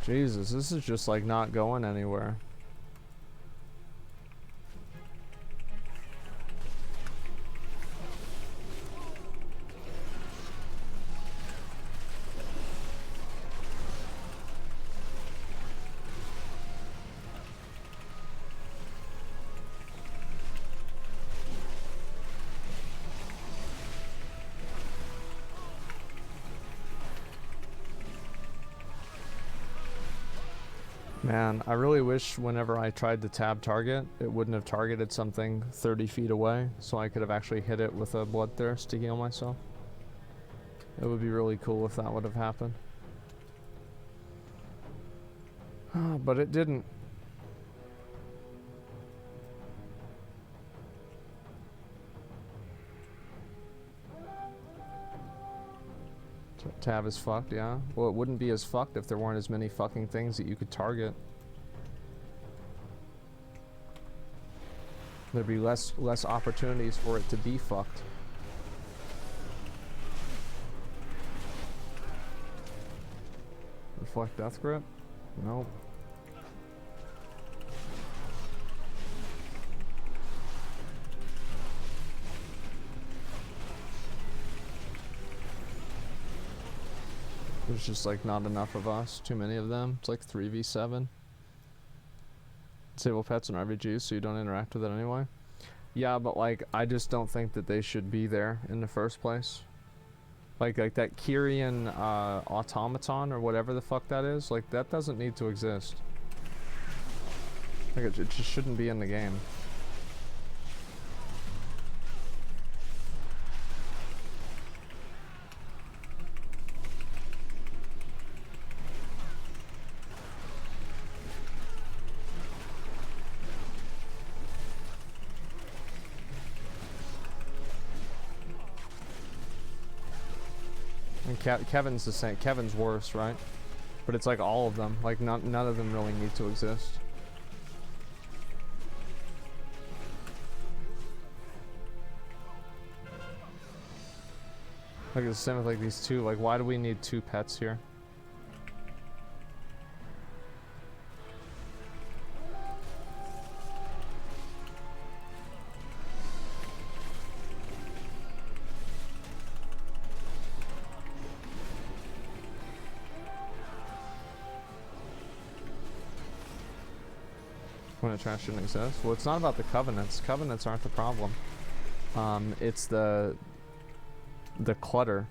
Speaker 1: Jesus, this is just like not going anywhere. Man, I really wish whenever I tried to tab target, it wouldn't have targeted something 30 feet away, so I could have actually hit it with a bloodthirst to heal myself. It would be really cool if that would have happened. But it didn't. Tab is fucked, yeah. Well, it wouldn't be as fucked if there weren't as many fucking things that you could target. There'd be less opportunities for it to be fucked. Reflect death grip? Nope. There's just like not enough of us, too many of them. It's like 3v7. Disable pets and RVGs so you don't interact with it anyway. Yeah, but like I just don't think that they should be there in the first place. Like that Kyrian automaton or whatever the fuck that is, like that doesn't need to exist. Like it just shouldn't be in the game. Kevin's the same. Kevin's worse, right? But it's like all of them. Like none of them really need to exist. Like it's the same with like these two. Like why do we need two pets here? When a trash shouldn't exist. Well, it's not about the covenants. Covenants aren't the problem. It's the clutter.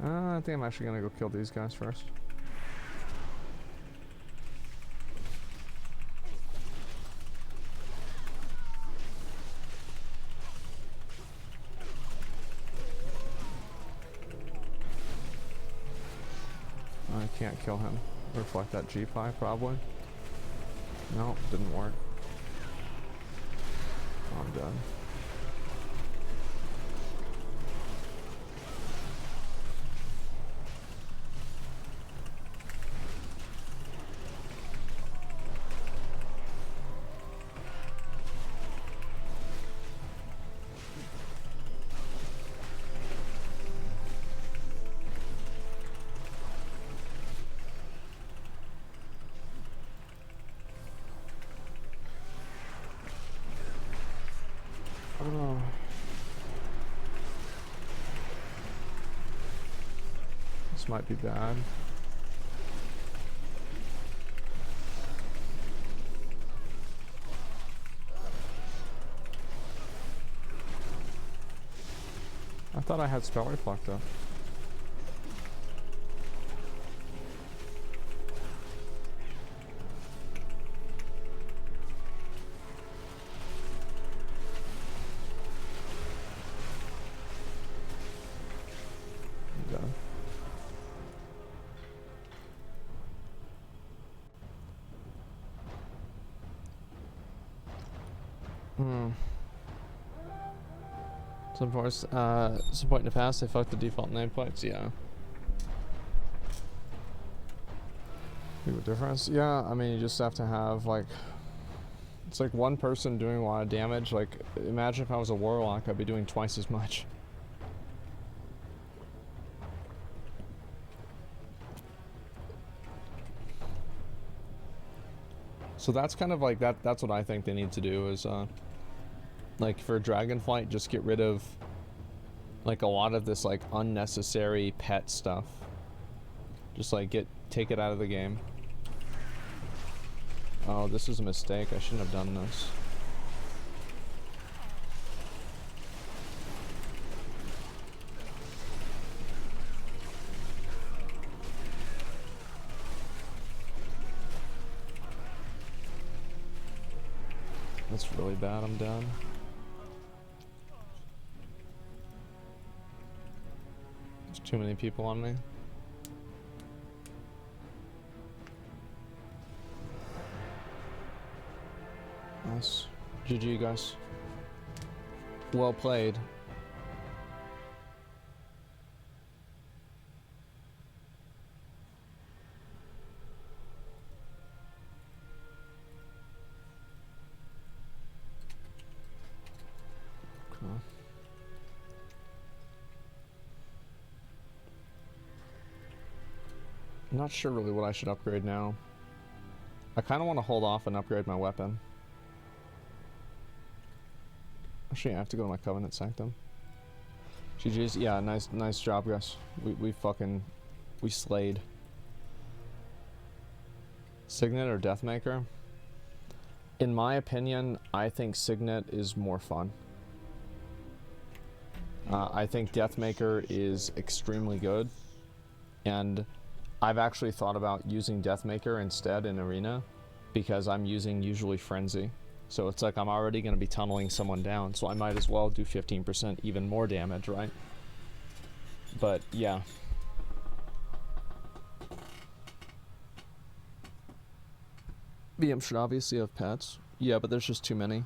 Speaker 1: I think I'm actually gonna go kill these guys first. I can't kill him. Reflect that G-Pie, probably. Nope, didn't work. Oh, I'm done. might be bad. I thought I had spell reflect up. Some point in the past, they fucked the default nameplates. Yeah. Big difference. Yeah, I mean, you just have to have like, it's like one person doing a lot of damage. Like, imagine if I was a warlock, I'd be doing twice as much. So that's kind of like that's what I think they need to do is like for Dragonflight, just get rid of like a lot of this like unnecessary pet stuff. Just like take it out of the game. Oh, this is a mistake. I shouldn't have done this. That's really bad. I'm done. There's too many people on me. Nice. GG, guys. Well played. Cool. I'm not sure really what I should upgrade now. I kind of want to hold off and upgrade my weapon. Actually, I have to go to my Covenant Sanctum. GG's, yeah, nice job, guys. We slayed. Signet or Deathmaker? In my opinion, I think Signet is more fun. I think Deathmaker is extremely good, and I've actually thought about using Deathmaker instead in Arena, because I'm using usually Frenzy. So it's like I'm already going to be tunneling someone down, so I might as well do 15% even more damage, right? But yeah. VM should obviously have pets. Yeah, but there's just too many.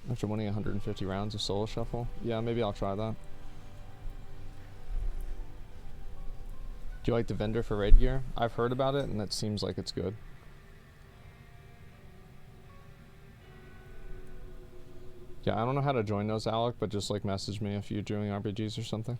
Speaker 1: After winning 150 rounds of solo shuffle? Yeah, maybe I'll try that. Do you like the vendor for raid gear? I've heard about it and it seems like it's good. Yeah, I don't know how to join those, Alec, but just like message me if you're doing RPGs or something.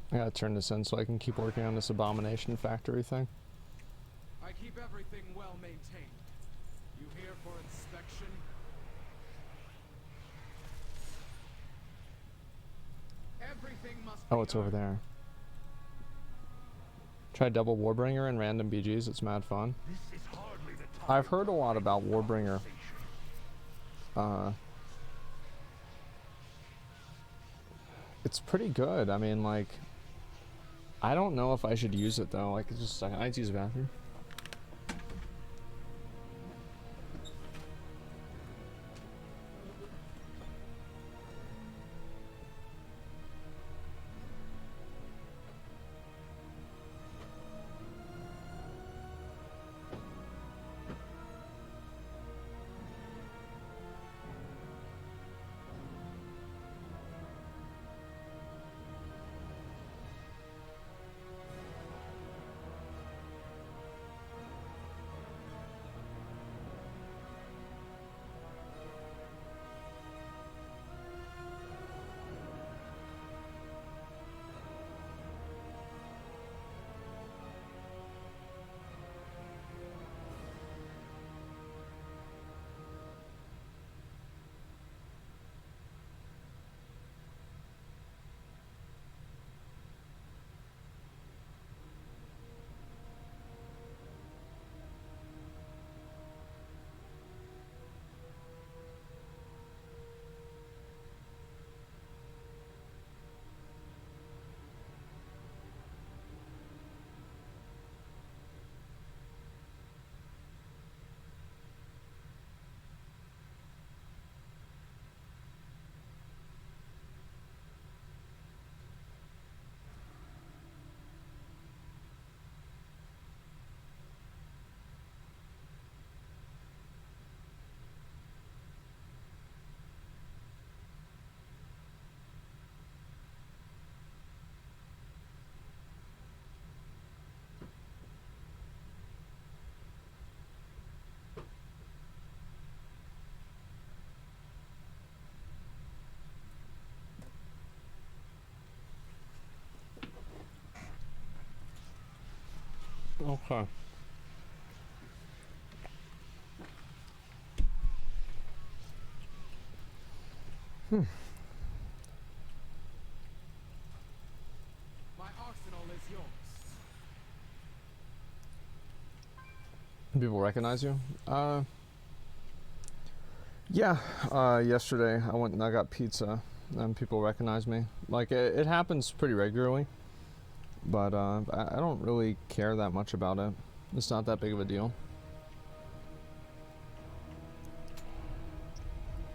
Speaker 1: I gotta turn this in so I can keep working on this abomination factory thing.
Speaker 4: I keep everything well maintained. You here for inspection? Everything must
Speaker 1: Oh, it's over there. Try double Warbringer and random BGs, it's mad fun.
Speaker 2: This is hardly the time.
Speaker 1: I've heard a lot about Warbringer. It's pretty good. I mean, like, I don't know if I should use it though. Like, it's just a second. I need to use the bathroom. Okay.
Speaker 4: My arsenal is yours.
Speaker 1: People recognize you? Yeah. Yesterday I went and I got pizza, and people recognize me. Like it happens pretty regularly, but I don't really care that much about it. It's not that big of a deal.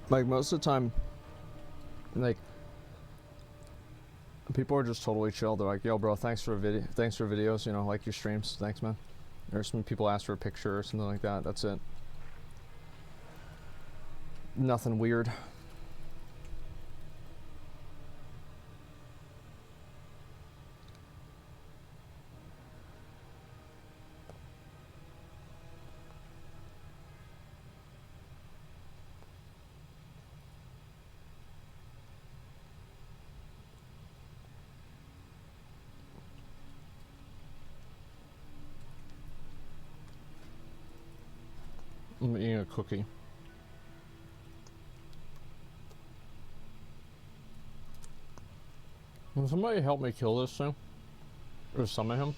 Speaker 1: Like most of the time, like people are just totally chill. They're like, "Yo, bro, thanks for videos. You know, like your streams. Thanks, man." Or some people ask for a picture or something like that. That's it. Nothing weird. I'm eating a cookie. Can somebody help me kill this thing? Or summon him?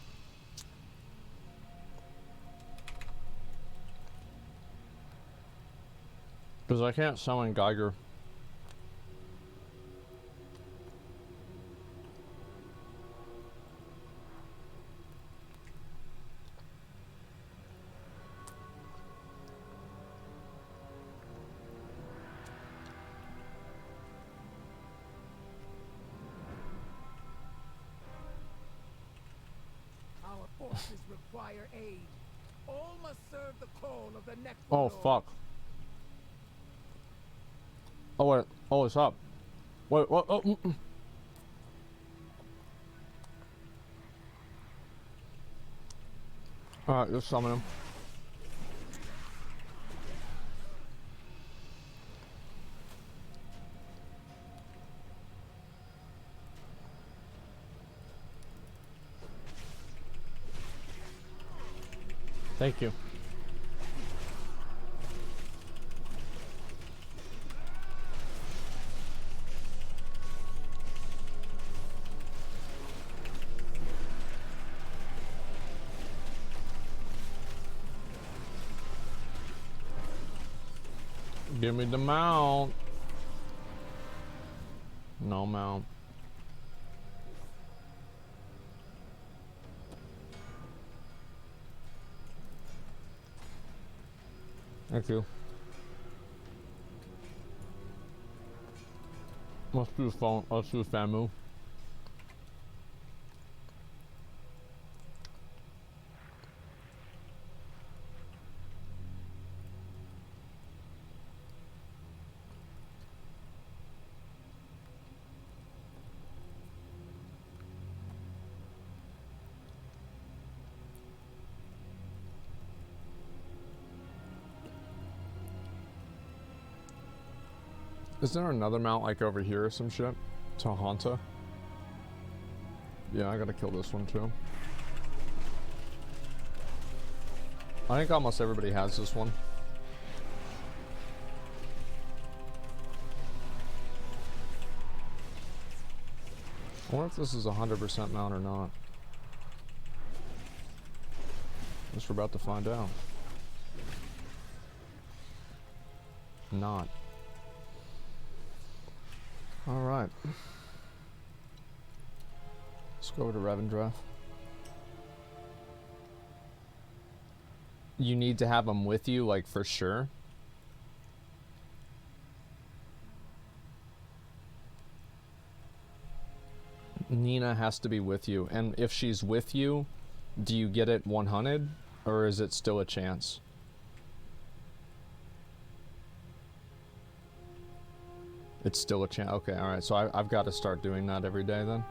Speaker 1: Because I can't summon Geiger.
Speaker 3: Our forces require aid. All must serve the call of the Necrolord.
Speaker 1: Oh, fuck. Oh, wait. Oh, it's up. Wait, what? Oh, Alright, let's summon him. Thank you. Give me the mount. No mount. Thank you. Let's do phone. Let's do FAMU. Is there another mount like over here or some shit? Tahanta? Yeah, I gotta kill this one too. I think almost everybody has this one. I wonder if this is 100% mount or not. Guess we're about to find out. Not. Alright. Let's go over to Revendreth. You need to have them with you, like, for sure. Nina has to be with you. And if she's with you, do you get it 100? Or is it still a chance? It's still a chance. Okay, alright. So I've got to start doing that every day then.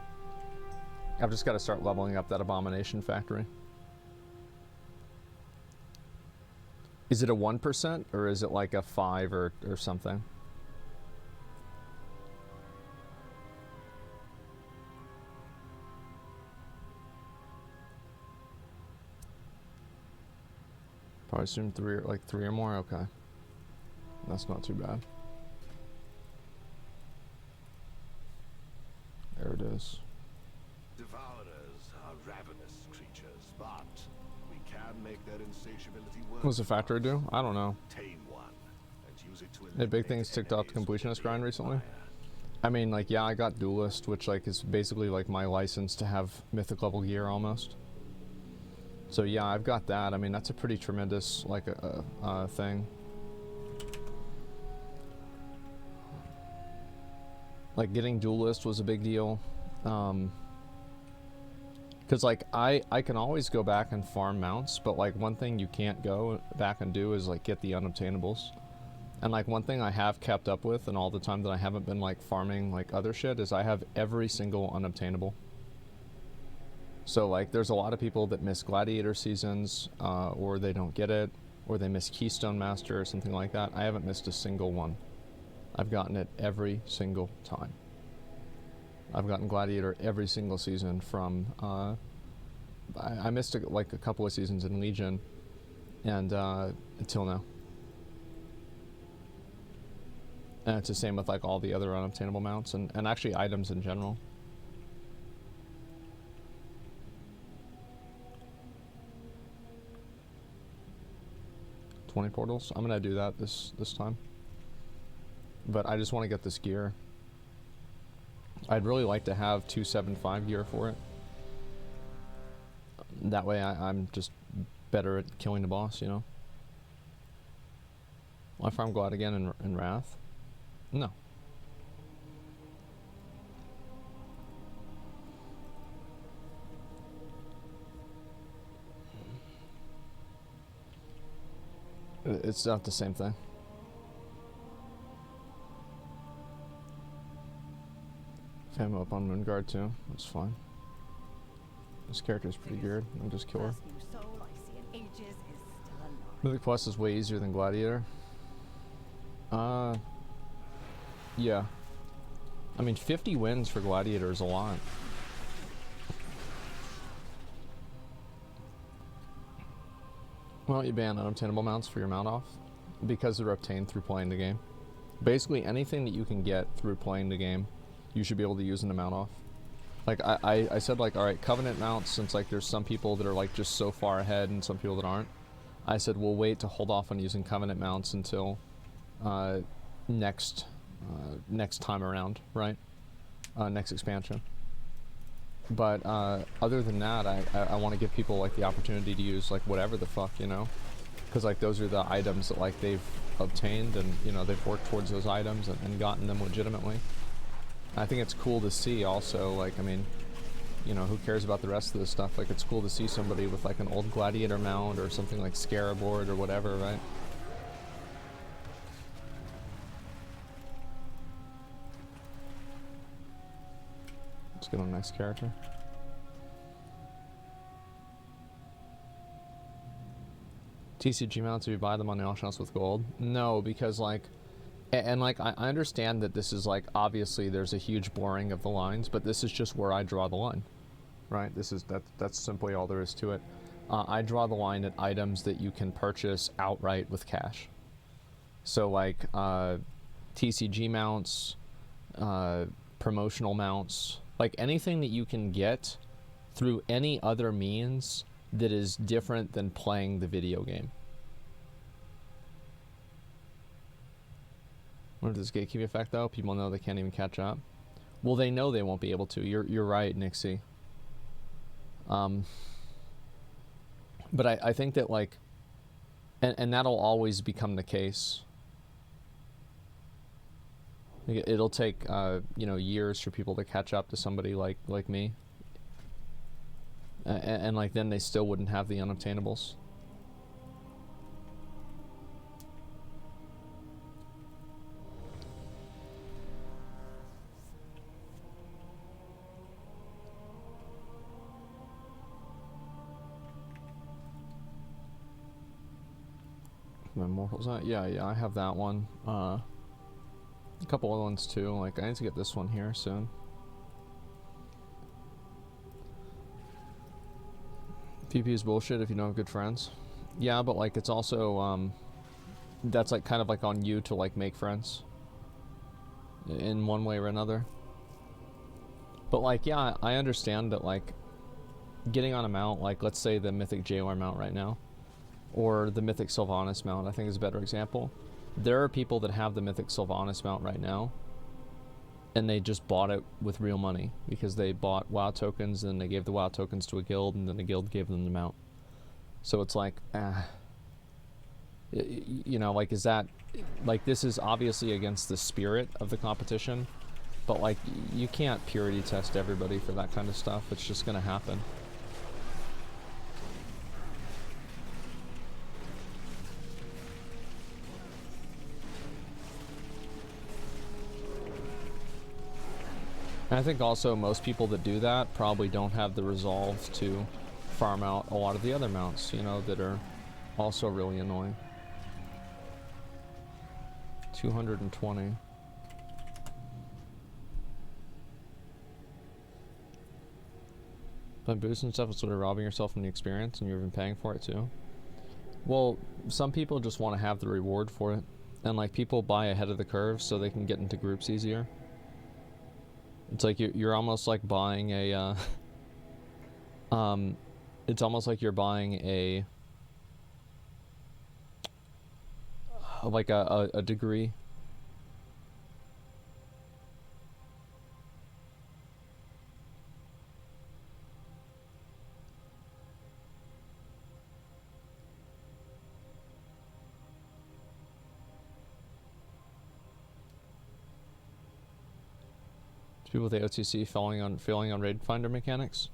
Speaker 1: I've just got to start leveling up that abomination factory. Is it a 1% or is it like a 5 or something? Probably assume three or more. Okay, that's not too bad. There it is.
Speaker 2: Devourers are ravenous creatures, but we can make their insatiability work.
Speaker 1: What's the factory do? I don't know.
Speaker 2: Tame one and use it to
Speaker 1: Any big
Speaker 2: eliminate
Speaker 1: things ticked off the
Speaker 2: enemies with
Speaker 1: completionist grind
Speaker 2: the
Speaker 1: recently?
Speaker 2: fire.
Speaker 1: I mean, like, yeah, I got Duelist, which, like, is basically, like, my license to have mythic level gear, almost. So, yeah, I've got that. I mean, that's a pretty tremendous, like, thing. Like, getting Duelist was a big deal. Because, like, I can always go back and farm mounts, but, like, one thing you can't go back and do is, like, get the unobtainables. And, like, one thing I have kept up with, and all the time that I haven't been, like, farming, like, other shit, is I have every single unobtainable. So, like, there's a lot of people that miss Gladiator seasons, or they don't get it, or they miss Keystone Master or something like that. I haven't missed a single one. I've gotten it every single time. I've gotten Gladiator every single season from, I missed, like, a couple of seasons in Legion, and, until now. And it's the same with, like, all the other unobtainable mounts, and actually items in general. $20 portals? I'm gonna do that this time. But I just want to get this gear. I'd really like to have 275 gear for it. That way I'm just better at killing the boss, you know? Will I farm Glad again in Wrath? No. It's not the same thing. Fam up on Moonguard too. That's fine. This character's pretty good. I'll just kill her.
Speaker 5: First new soul I see in ages is still alive.
Speaker 1: Mythic Plus is way easier than Gladiator. Yeah. I mean, 50 wins for Gladiator is a lot. Why don't you ban unobtainable mounts for your mount off? Because they're obtained through playing the game. Basically, anything that you can get through playing the game, you should be able to use in a mount off. Like, I said, like, alright, Covenant mounts, since, like, there's some people that are, like, just so far ahead and some people that aren't. I said, we'll wait to hold off on using Covenant mounts until, next time around, right? Next expansion. But other than that, I want to give people, like, the opportunity to use, like, whatever the fuck, you know? Because, like, those are the items that, like, they've obtained, and, you know, they've worked towards those items and gotten them legitimately. I think it's cool to see also, like, I mean, you know, who cares about the rest of this stuff? Like, it's cool to see somebody with, like, an old Gladiator mount or something like Scarabord or whatever, right? Let's get on the next character. TCG mounts, if you buy them on the auction house with gold? No, because, like, and like, I understand that this is, like, obviously there's a huge blurring of the lines, but this is just where I draw the line, right? That's simply all there is to it. I draw the line at items that you can purchase outright with cash. So, like, TCG mounts, promotional mounts, like anything that you can get through any other means that is different than playing the video game. What is this gatekeeping effect though? People know they can't even catch up. Well, they know they won't be able to. You're right, Nixie. But I think that, like, and that'll always become the case. It'll take you know, years for people to catch up to somebody like me. And like, then they still wouldn't have the unobtainables. My Immortals, yeah, I have that one. A couple other ones too. Like, I need to get this one here soon. PvP is bullshit if you don't have good friends. Yeah, but like it's also that's like kind of like on you to like make friends in one way or another. But like, yeah, I understand that like getting on a mount, like let's say the Mythic JR mount right now, or the Mythic Sylvanas mount, I think is a better example. There are people that have the Mythic Sylvanas mount right now, and they just bought it with real money because they bought WoW tokens, and they gave the WoW tokens to a guild, and then the guild gave them the mount. So it's like, you know, like, is that, like, this is obviously against the spirit of the competition, but like, you can't purity test everybody for that kind of stuff. It's just gonna happen. And I think also most people that do that probably don't have the resolve to farm out a lot of the other mounts, you know, that are also really annoying. 220. But boosts and stuff is sort of robbing yourself from the experience, and you've been paying for it too. Well, some people just want to have the reward for it, and like people buy ahead of the curve so they can get into groups easier. It's like you're almost like buying a it's almost like you're buying a like a degree. People with the OTC failing on raid finder mechanics.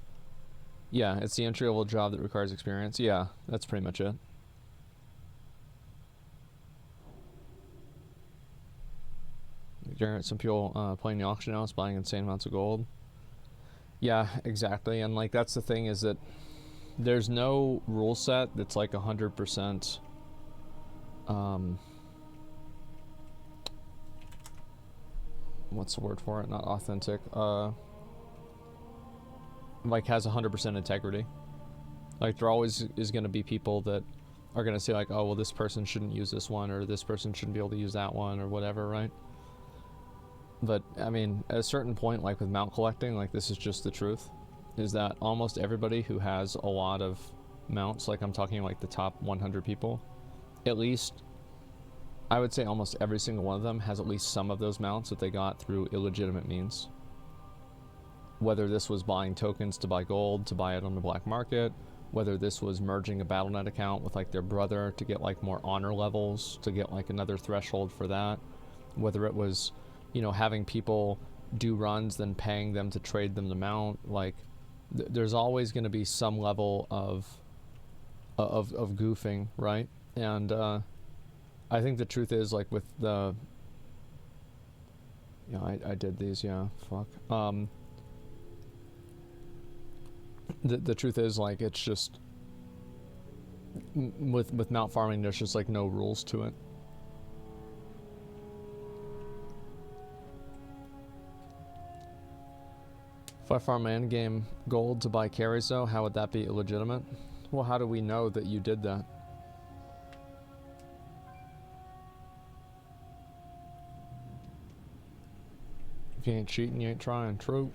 Speaker 1: Yeah, it's the entry level job that requires experience. Yeah, that's pretty much it. Some people playing the auction house, buying insane amounts of gold. Yeah, exactly. And like that's the thing, is that there's no rule set that's like 100% what's the word for it? Not authentic. Like has 100% integrity. Like there always is going to be people that are going to say like, oh well, this person shouldn't use this one, or this person shouldn't be able to use that one, or whatever, right? But I mean, at a certain point, like with mount collecting, like this is just the truth, is that almost everybody who has a lot of mounts, like I'm talking like the top 100 people, at least I would say almost every single one of them has at least some of those mounts that they got through illegitimate means. Whether this was buying tokens to buy gold, to buy it on the black market, whether this was merging a Battle.net account with like their brother to get like more honor levels, to get like another threshold for that, whether it was, you know, having people do runs, then paying them to trade them the mount, like there's always going to be some level of goofing, right? And I think the truth is, like with the, yeah, I did these, yeah, fuck. The truth is, like, it's just with mount farming, there's just like no rules to it. If I farm my endgame gold to buy carries though, how would that be illegitimate? Well, how do we know that you did that? If you ain't cheating, you ain't trying. True.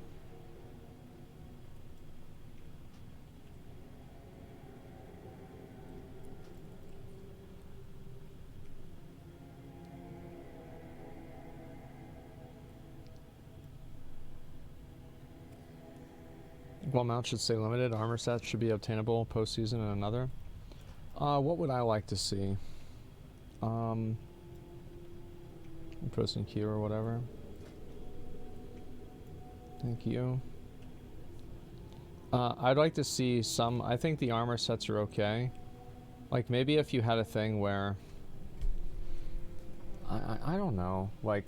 Speaker 1: While mounts should stay limited, armor sets should be obtainable postseason in another. What would I like to see? Posting queue or whatever. Thank you. I'd like to see some, I think the armor sets are okay. Like maybe if you had a thing where, I don't know, like,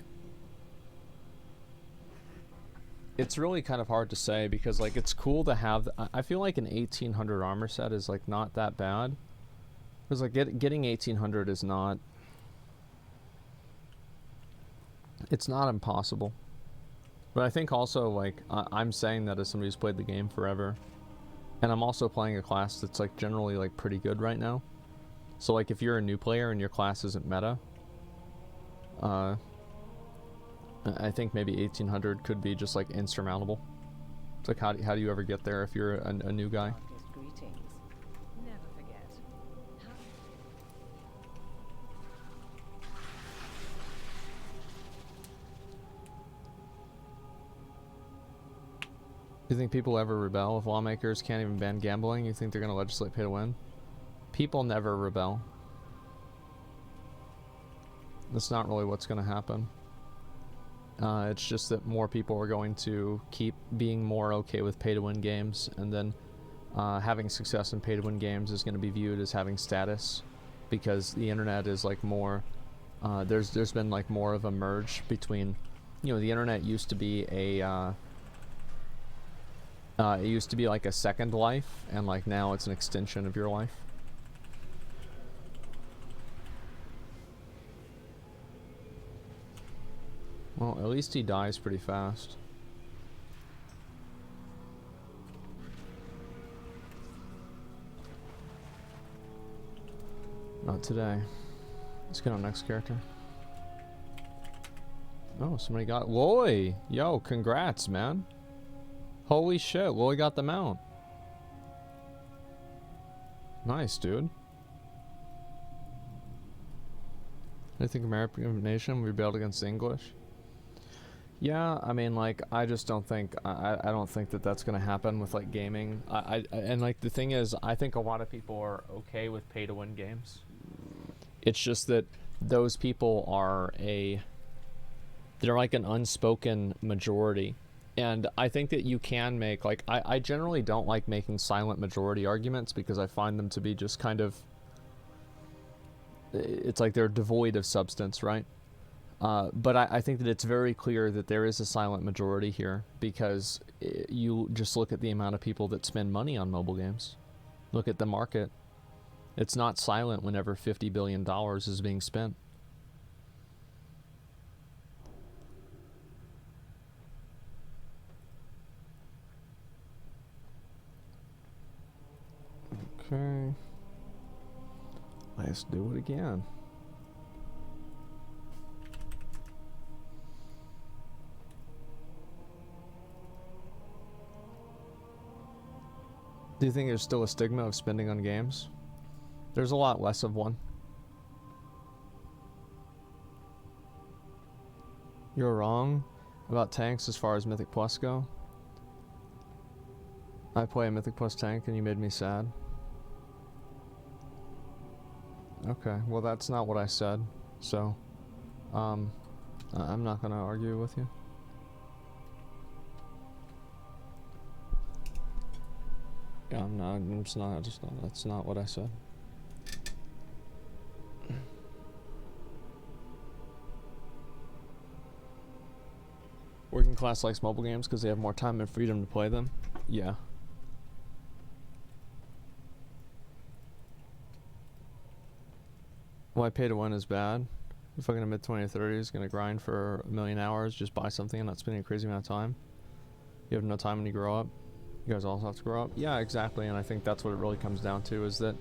Speaker 1: it's really kind of hard to say because like it's cool to have, I feel like an 1800 armor set is like not that bad. Because like getting 1800 is not, it's not impossible. But I think also like I'm saying that as somebody who's played the game forever, and I'm also playing a class that's like generally like pretty good right now. So like if you're a new player and your class isn't meta, I think maybe 1800 could be just like insurmountable. It's like how do you ever get there if you're a new guy?
Speaker 6: Darkest greetings. Never forget.
Speaker 1: Do you think people ever rebel if lawmakers can't even ban gambling? You think they're going to legislate pay to win? People never rebel. That's not really what's going to happen. It's just that more people are going to keep being more okay with pay to win games, and then having success in pay to win games is going to be viewed as having status, because the internet is like more. There's been like more of a merge between, you know, the internet used to be a. It used to be like a second life, and like now it's an extension of your life. Well, at least he dies pretty fast. Not today. Let's get on next character. Oh, somebody got Loy. Yo, congrats, man. Holy shit, Loy got the mount. Nice, dude. I think American nation we rebelled against English. Yeah, I mean, like, I just don't think, I don't think that that's going to happen with, like, gaming. And, like, the thing is, I think a lot of people are okay with pay-to-win games. It's just that those people are they're, like, an unspoken majority. And I think that you can make, like, I generally don't like making silent majority arguments because I find them to be just kind of, it's like they're devoid of substance, right? But I think that it's very clear that there is a silent majority here, because you just look at the amount of people that spend money on mobile games. Look at the market. It's not silent whenever $50 billion is being spent. Okay. Let's do it again. Do you think there's still a stigma of spending on games? There's a lot less of one. You're wrong about tanks as far as Mythic Plus go. I play a Mythic Plus tank and you made me sad. Okay, well that's not what I said, so I'm not gonna argue with you. Yeah, that's not what I said. Working class likes mobile games because they have more time and freedom to play them. Yeah. Why pay to win is bad. If fucking a mid-20 or 30 is gonna grind for 1,000,000 hours, just buy something and not spending a crazy amount of time. You have no time when you grow up. You guys also have to grow up. Yeah, exactly. And I think that's what it really comes down to, is that,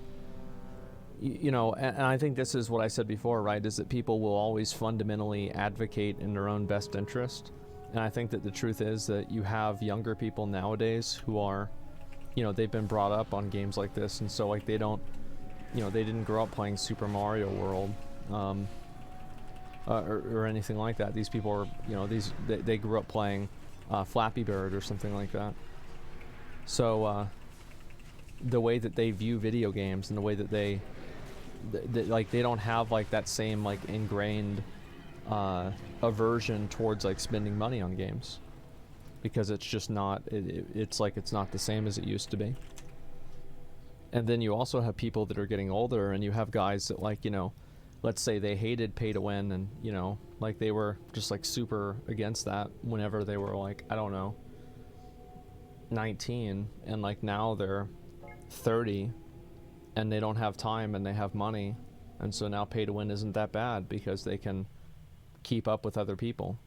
Speaker 1: you know, and I think this is what I said before, right, is that people will always fundamentally advocate in their own best interest. And I think that the truth is that you have younger people nowadays who are, you know, they've been brought up on games like this, and so like they don't, you know, they didn't grow up playing Super Mario World or anything like that. These people are, you know, they grew up playing Flappy Bird or something like that. So the way that they view video games and the way that they like, they don't have like that same like ingrained aversion towards like spending money on games, because it's just not, it's like it's not the same as it used to be. And then you also have people that are getting older, and you have guys that, like, you know, let's say they hated pay to win, and, you know, like they were just like super against that whenever they were like, I don't know, 19, and like now they're 30 and they don't have time and they have money, and so now pay to win isn't that bad because they can keep up with other people.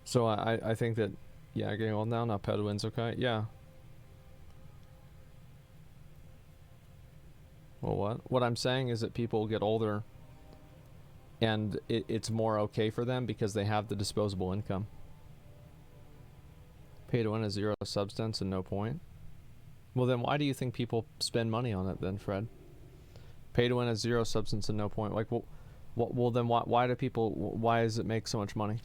Speaker 1: So I think that Yeah, getting old now. Now pay to win's okay. Yeah. Well, what? What I'm saying is that people get older and it's more okay for them because they have the disposable income. Pay to win is zero substance and no point. Well, then why do you think people spend money on it then, Fred? Pay to win is zero substance and no point. Like, well then why do people, why does it make so much money?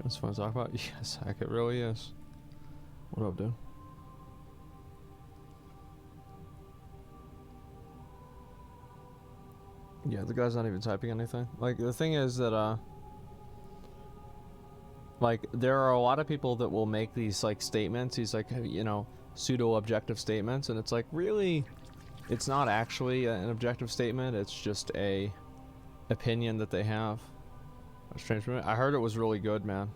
Speaker 1: It's fun to talk about. Yes, heck, it really is. What up, dude? Yeah, the guy's not even typing anything. Like, the thing is that, like, there are a lot of people that will make these, like, statements, these, like, you know, pseudo-objective statements, and it's like, really, it's not actually an objective statement, it's just a opinion that they have. That's strange for me. I heard it was really good, man.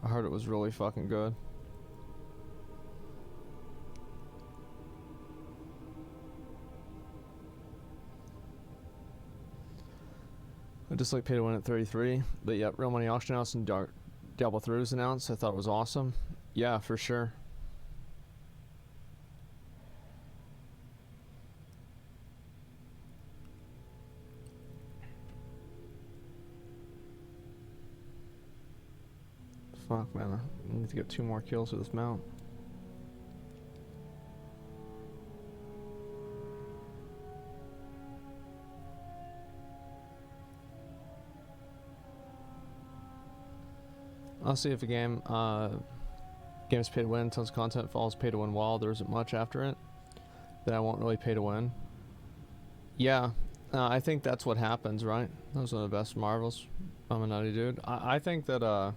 Speaker 1: I heard it was really fucking good. I just like pay to win at 33, but yeah, Real Money Auction House and Diablo 3 was announced. I thought it was awesome. Yeah, for sure. Fuck, man, I need to get 2 more kills with this mount. I'll see if a game, game's pay to win, tons of content, follows pay to win wall, there isn't much after it, then I won't really pay to win. Yeah, I think that's what happens, right? That was one of the best Marvels. I'm a nutty dude. I think that,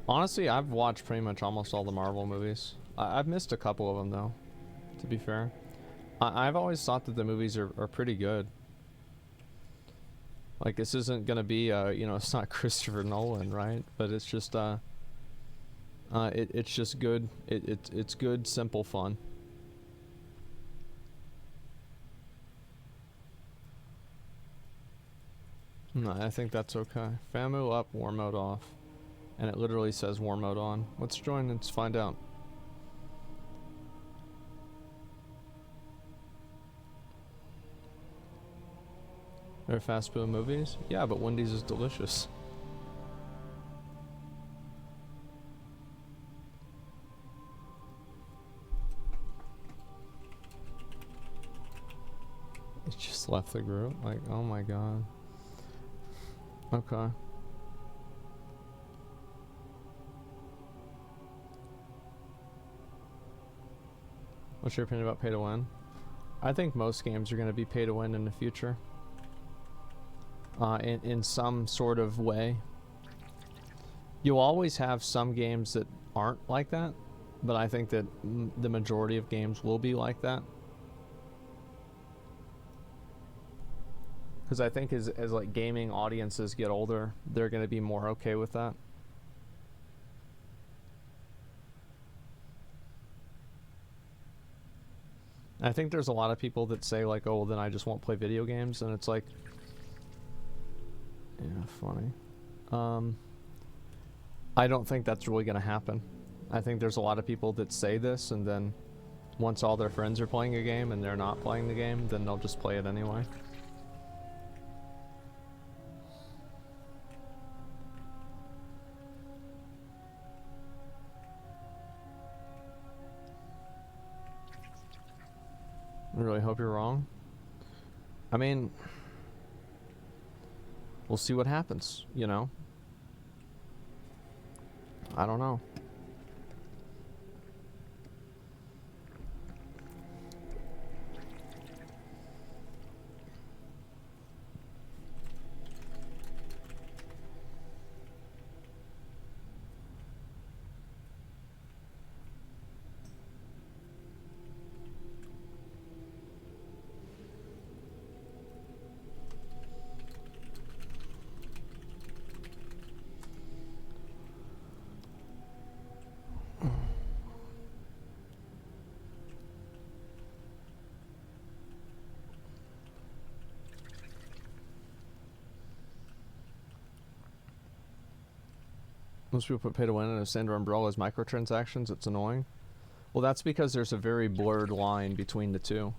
Speaker 1: honestly, I've watched pretty much almost all the Marvel movies. I've missed a couple of them, though, to be fair. I've always thought that the movies are pretty good. Like, this isn't gonna be, you know, it's not Christopher Nolan, right? But it's just, it's just good. It's good, simple fun. No, I think that's okay. Famu up, war mode off. And it literally says war mode on. Let's join and find out. They're fast food movies? Yeah, but Wendy's is delicious. It just left the group? Like, oh my god. Okay. What's your opinion about pay to win? I think most games are going to be pay to win in the future. In some sort of way. You'll always have some games that aren't like that, but I think that the majority of games will be like that. Because I think as like gaming audiences get older, they're going to be more okay with that. I think there's a lot of people that say like, oh, well, then I just won't play video games, and it's like, yeah, funny. I don't think that's really going to happen. I think there's a lot of people that say this, and then once all their friends are playing a game and they're not playing the game, then they'll just play it anyway. I really hope you're wrong. I mean, we'll see what happens, you know? I don't know. Most people put pay to win and Sandra Umbrella as microtransactions. It's annoying. Well, that's because there's a very blurred line between the two.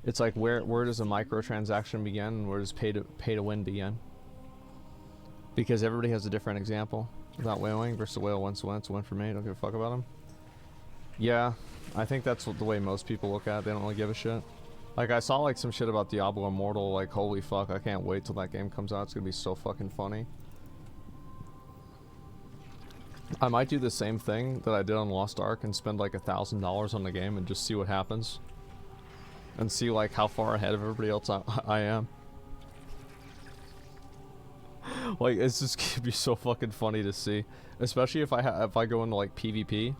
Speaker 1: It's like where does a microtransaction begin and where does pay to win begin? Because everybody has a different example. Without whaling versus a whale wins to win, it's a win for me. Don't give a fuck about them. Yeah, I think that's the way most people look at it. They don't really give a shit. Like, I saw like some shit about Diablo Immortal. Like, holy fuck, I can't wait till that game comes out. It's gonna be so fucking funny. I might do the same thing that I did on Lost Ark and spend like $1,000 on the game and just see what happens. And see like how far ahead of everybody else I am. Like, it's just gonna be so fucking funny to see. Especially if I go into like PvP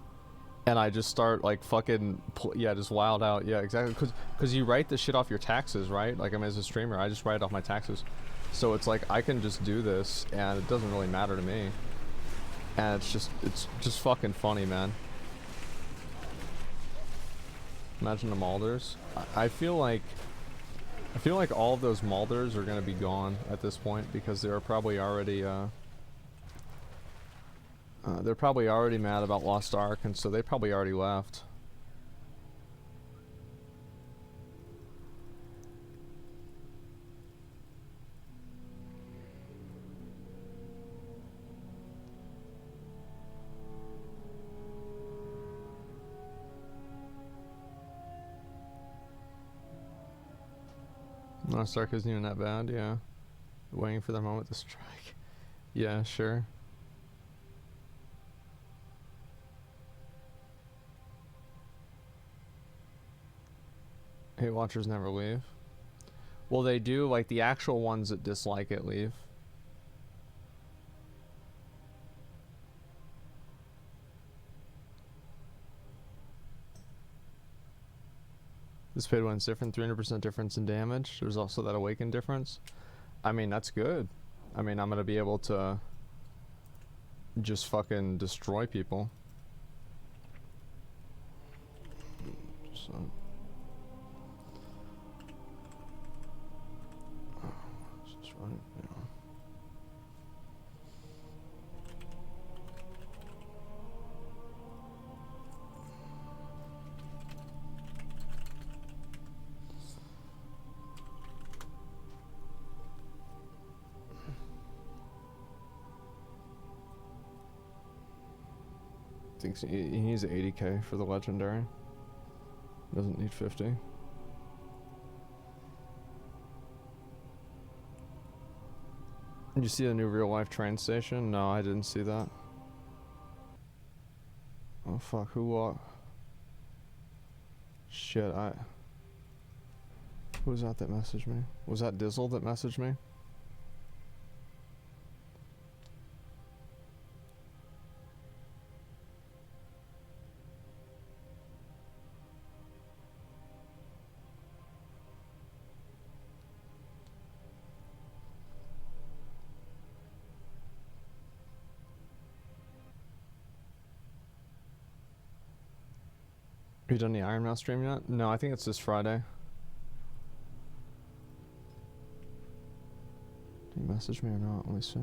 Speaker 1: and I just start like fucking, yeah, just wild out. Yeah, exactly. Cause you write the shit off your taxes, right? Like, I'm as a streamer, I just write off my taxes. So it's like, I can just do this and it doesn't really matter to me. And it's just fucking funny, man. Imagine the Malders. I feel like all of those Malders are gonna be gone at this point because they're probably already mad about Lost Ark, and so they probably already left. Lost Ark isn't even that bad, yeah. Waiting for the moment to strike. Yeah, sure. Hate watchers never leave. Well, they do, like the actual ones that dislike it leave. This pay to win's different, 300% difference in damage. There's also that awaken difference. I mean, that's good. I mean, I'm gonna be able to just fucking destroy people. So. Just run it, you know. Thinks he needs 80k for the legendary. Doesn't need 50. Did you see the new real life train station? No, I didn't see that. Oh fuck, who shit, who was that messaged me? Was that Dizzle that messaged me? Have you done the Iron Mouse stream yet? No, I think it's this Friday. Did you message me or not? Let me see.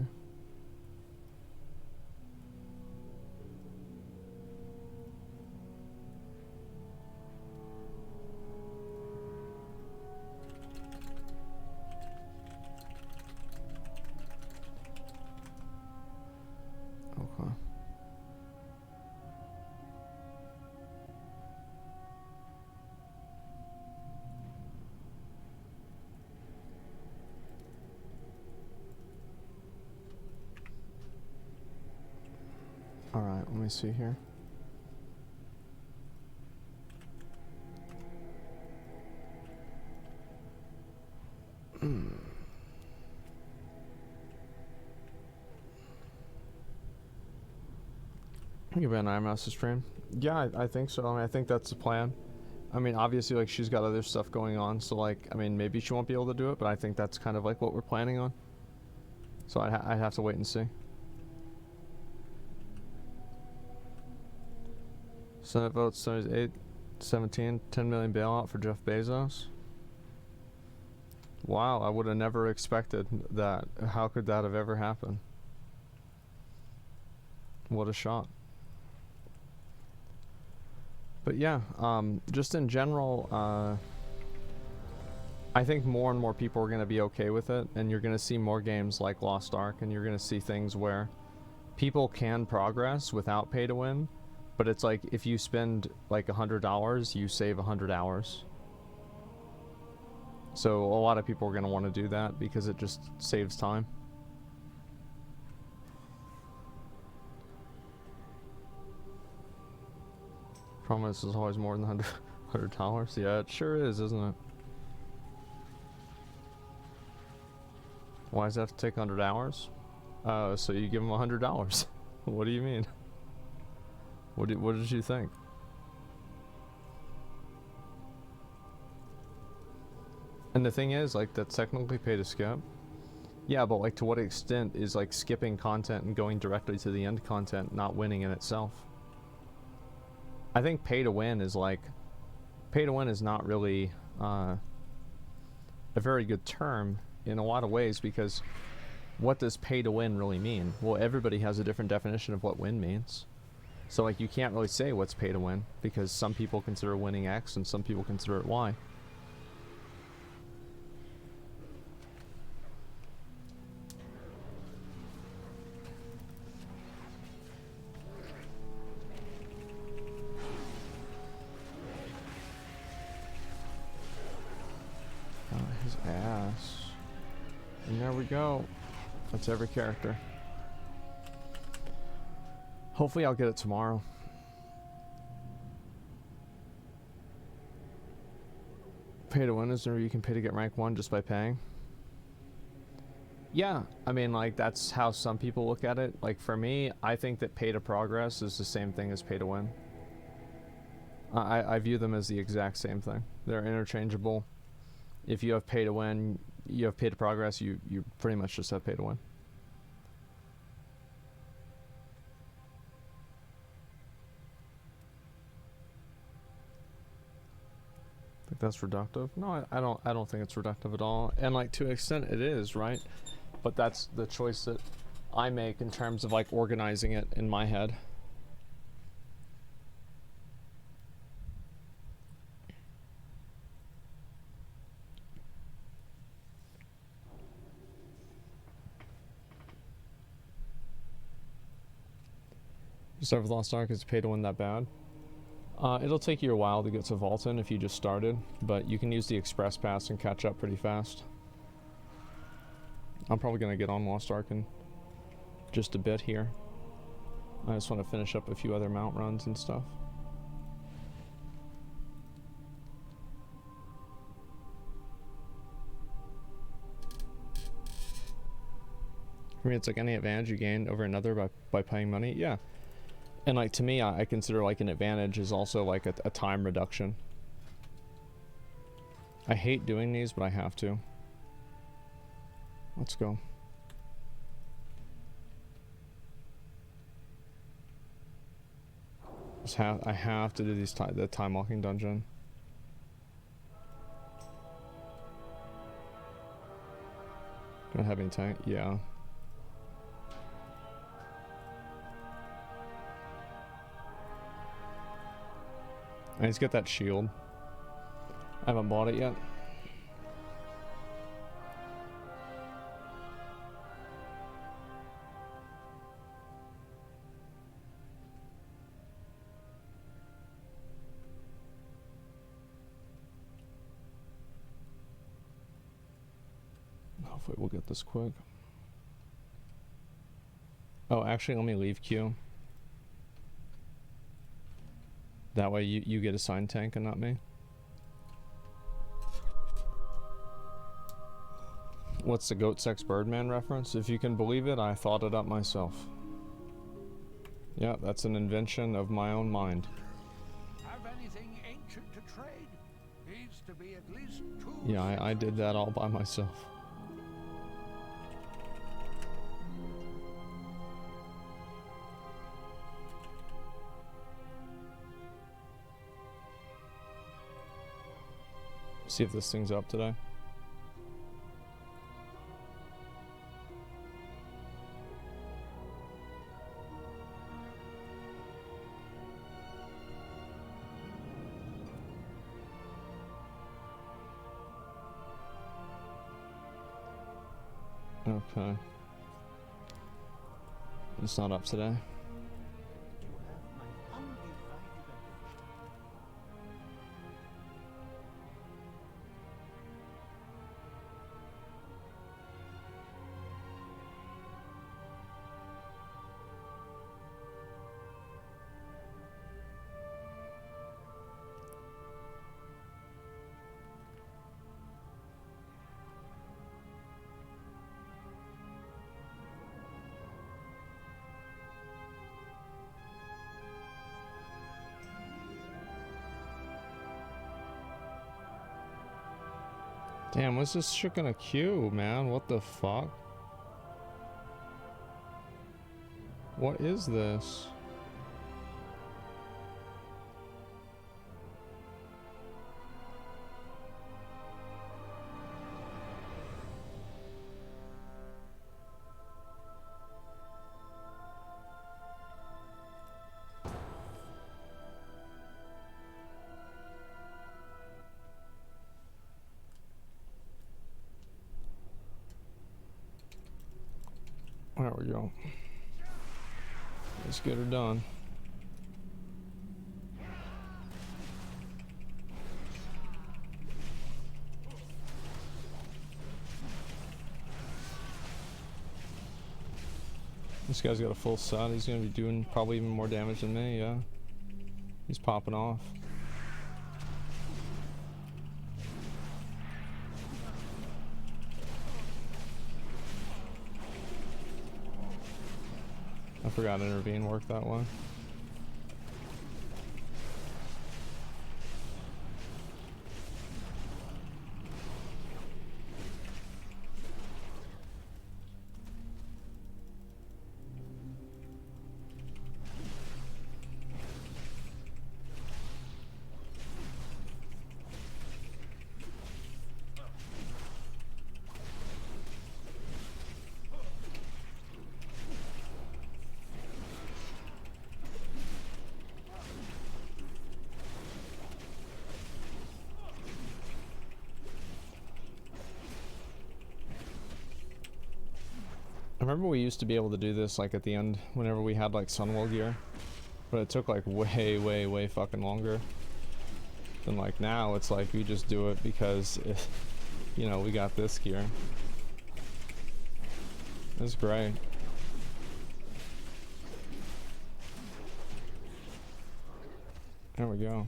Speaker 1: Okay. Alright, let me see here. You been Iron Mouse stream? Yeah, I think so. I mean, I think that's the plan. I mean, obviously, like, she's got other stuff going on, so, like, I mean, maybe she won't be able to do it, but I think that's kind of, like, what we're planning on. So I'd have to wait and see. Senate votes 78-17, 10 million bailout for Jeff Bezos. Wow, I would have never expected that. How could that have ever happened? What a shot. But yeah, just in general, I think more and more people are going to be okay with it, and you're going to see more games like Lost Ark, and you're going to see things where people can progress without pay to win, but it's like if you spend like $100, you save 100 hours. So a lot of people are going to want to do that because it just saves time. Promise is always more than $100. Yeah, it sure is, isn't it? Why does that have to take 100 hours? So you give them $100. What do you mean? What did you think? And the thing is, like, that's technically pay to skip. Yeah, but like, to what extent is like skipping content and going directly to the end content not winning in itself? I think pay to win is like, pay to win is not really a very good term in a lot of ways, because what does pay to win really mean? Well, everybody has a different definition of what win means. So like, you can't really say what's pay to win, because some people consider winning X and some people consider it Y. His ass. And there we go. That's every character. Hopefully I'll get it tomorrow. Pay to win is where you can pay to get rank 1 just by paying. Yeah, I mean, like, that's how some people look at it. Like, for me, I think that pay to progress is the same thing as pay to win. I view them as the exact same thing. They're interchangeable. If you have pay to win, you have pay to progress, you pretty much just have pay to win. Think that's reductive? No, I don't think it's reductive at all. And like, to an extent it is, right? But that's the choice that I make in terms of like organizing it in my head. You start with Lost Ark, is pay to win that bad? It'll take you a while to get to Vaulton if you just started, but you can use the Express Pass and catch up pretty fast. I'm probably gonna get on Lost Ark in just a bit here. I just want to finish up a few other mount runs and stuff. For me, it's like any advantage you gain over another by paying money. Yeah. And like, to me, I consider like an advantage is also like a time reduction. I hate doing these, but I have to. Let's go. I have to do these the time walking dungeon. Don't have any tank. Yeah. I need to get that shield. I haven't bought it yet. Hopefully we'll get this quick. Oh, actually, let me leave queue. That way you get assigned tank and not me. What's the Goat Sex Birdman reference? If you can believe it, I thought it up myself. Yeah, that's an invention of my own mind.
Speaker 3: Have anything ancient to trade? Needs to be at least 2.
Speaker 1: Yeah, I did that all by myself. See if this thing's up today. Okay. It's not up today. Damn, what's this shit gonna queue, man? What the fuck? What is this? There we go. Let's get her done. This guy's got a full set. He's gonna be doing probably even more damage than me, yeah. He's popping off. I forgot intervene worked that way. I remember we used to be able to do this like at the end whenever we had like Sunwell gear, but it took like way fucking longer. Than like now it's like we just do it because you know, we got this gear. It's great. There we go.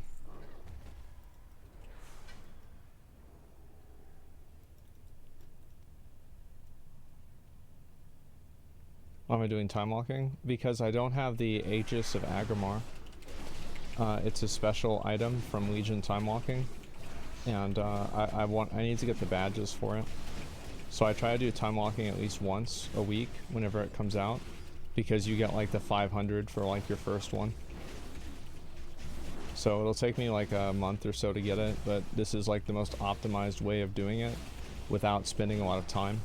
Speaker 1: Why am I doing time walking? Because I don't have the Aegis of Zackrawrr. It's a special item from Legion time walking, and I need to get the badges for it. So I try to do time walking at least once a week whenever it comes out, because you get like the 500 for like your first one. So it'll take me like a month or so to get it, but this is like the most optimized way of doing it without spending a lot of time.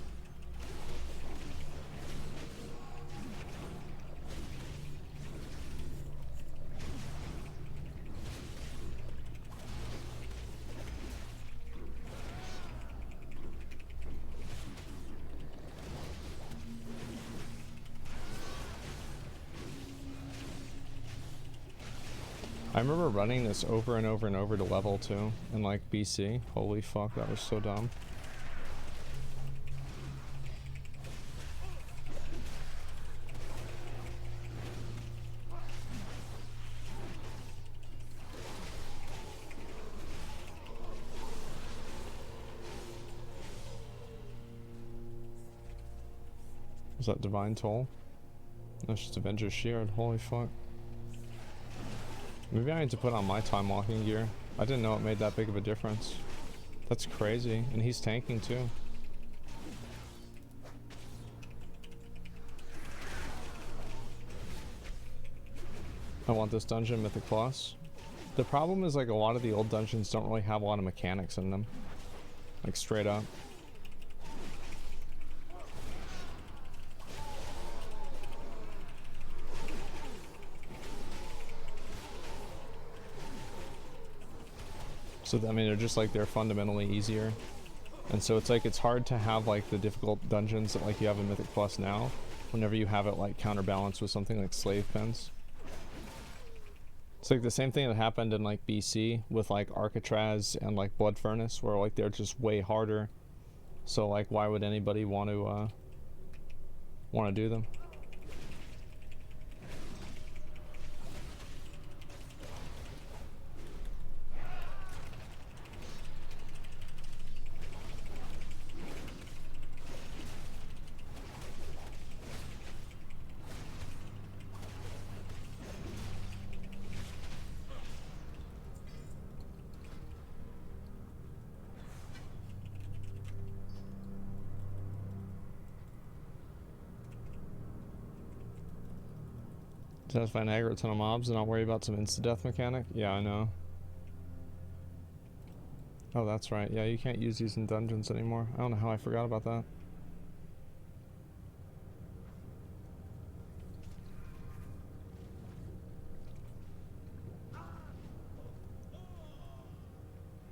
Speaker 1: I remember running this over and over and over to level 2 in like BC. Holy fuck, that was so dumb. Was that Divine Toll? That's just Avenger's Shield. Holy fuck. Maybe I need to put on my time walking gear. I didn't know it made that big of a difference. That's crazy. And he's tanking too. I want this dungeon Mythic Plus. The problem is like a lot of the old dungeons don't really have a lot of mechanics in them. Like straight up. So I mean, they're just like, they're fundamentally easier. And so it's like, it's hard to have like the difficult dungeons that like you have in Mythic Plus now, whenever you have it like counterbalanced with something like slave pens. It's like the same thing that happened in like BC with like Arcatraz and like Blood Furnace, where like they're just way harder. So like, why would anybody want to do them? Satisfy an aggro ton of mobs and not worry about some insta-death mechanic? Yeah, I know. Oh, that's right. Yeah, you can't use these in dungeons anymore. I don't know how I forgot about that.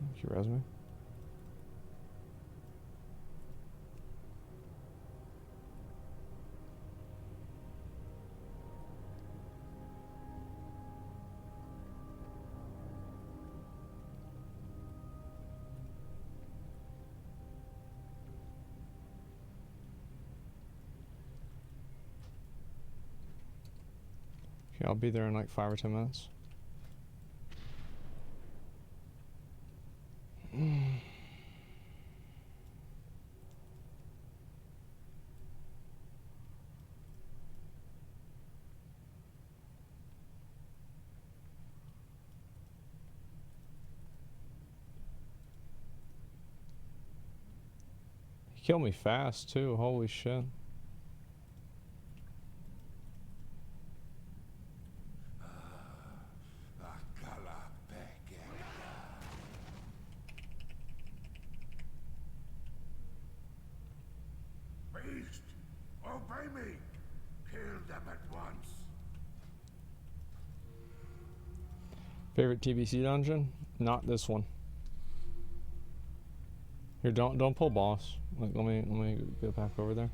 Speaker 1: Thank you, Resme. Okay, I'll be there in like 5 or 10 minutes. He killed me fast too, holy shit.
Speaker 2: Beast, obey me. Kill them at once.
Speaker 1: Favorite TBC dungeon? Not this one. Here, don't pull boss. Like, let me get back over there.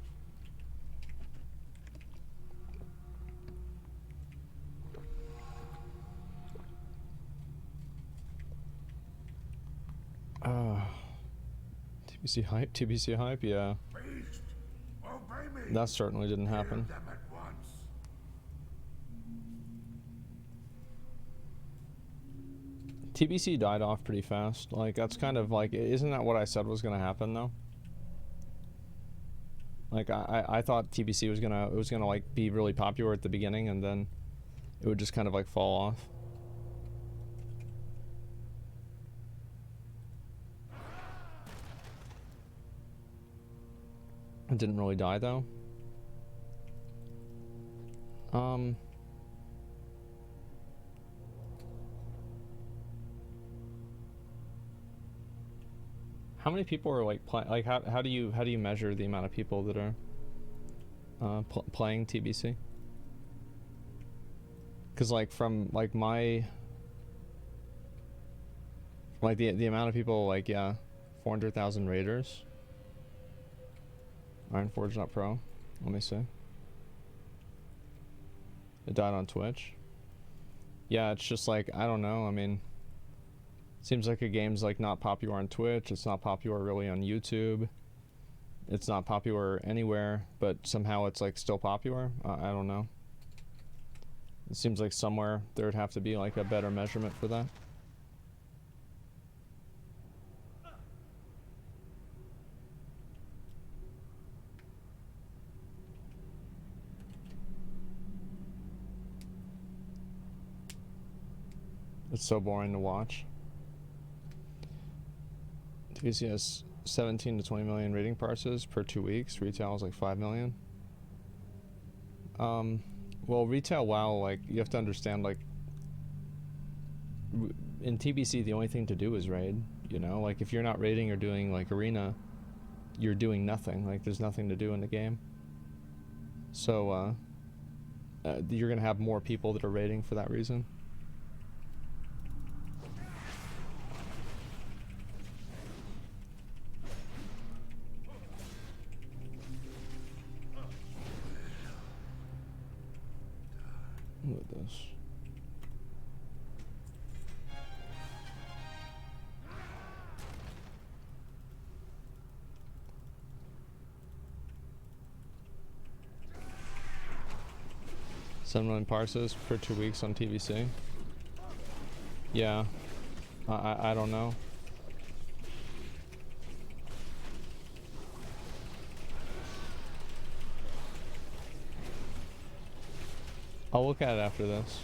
Speaker 1: TBC hype, yeah.
Speaker 2: Beast, obey me.
Speaker 1: That certainly didn't happen.
Speaker 2: Kill them at once.
Speaker 1: TBC died off pretty fast. Like, that's kind of like, isn't that what I said was gonna happen though? Like, I thought TBC was gonna like be really popular at the beginning, and then it would just kind of like fall off. It didn't really die though. How many people are like like how do you measure the amount of people that are playing TBC? Because like from like my like the amount of people, like, yeah, 400,000 raiders. Ironforge not pro. Let me see. It died on Twitch. Yeah, it's just like, I don't know. I mean, seems like a game's like not popular on Twitch. It's not popular really on YouTube. It's not popular anywhere, but somehow it's like still popular. I don't know. It seems like somewhere there would have to be like a better measurement for that. It's so boring to watch. TVC has 17 to 20 million rating parses per 2 weeks. Retail is like 5 million. Well, retail, WoW, like, you have to understand, like, in TBC, the only thing to do is raid, you know? Like, if you're not raiding or doing, like, arena, you're doing nothing. Like, there's nothing to do in the game. So, you're gonna have more people that are raiding for that reason. Look at this. $7 million parses for 2 weeks on TVC. Yeah, I don't know. I'll look at it after this.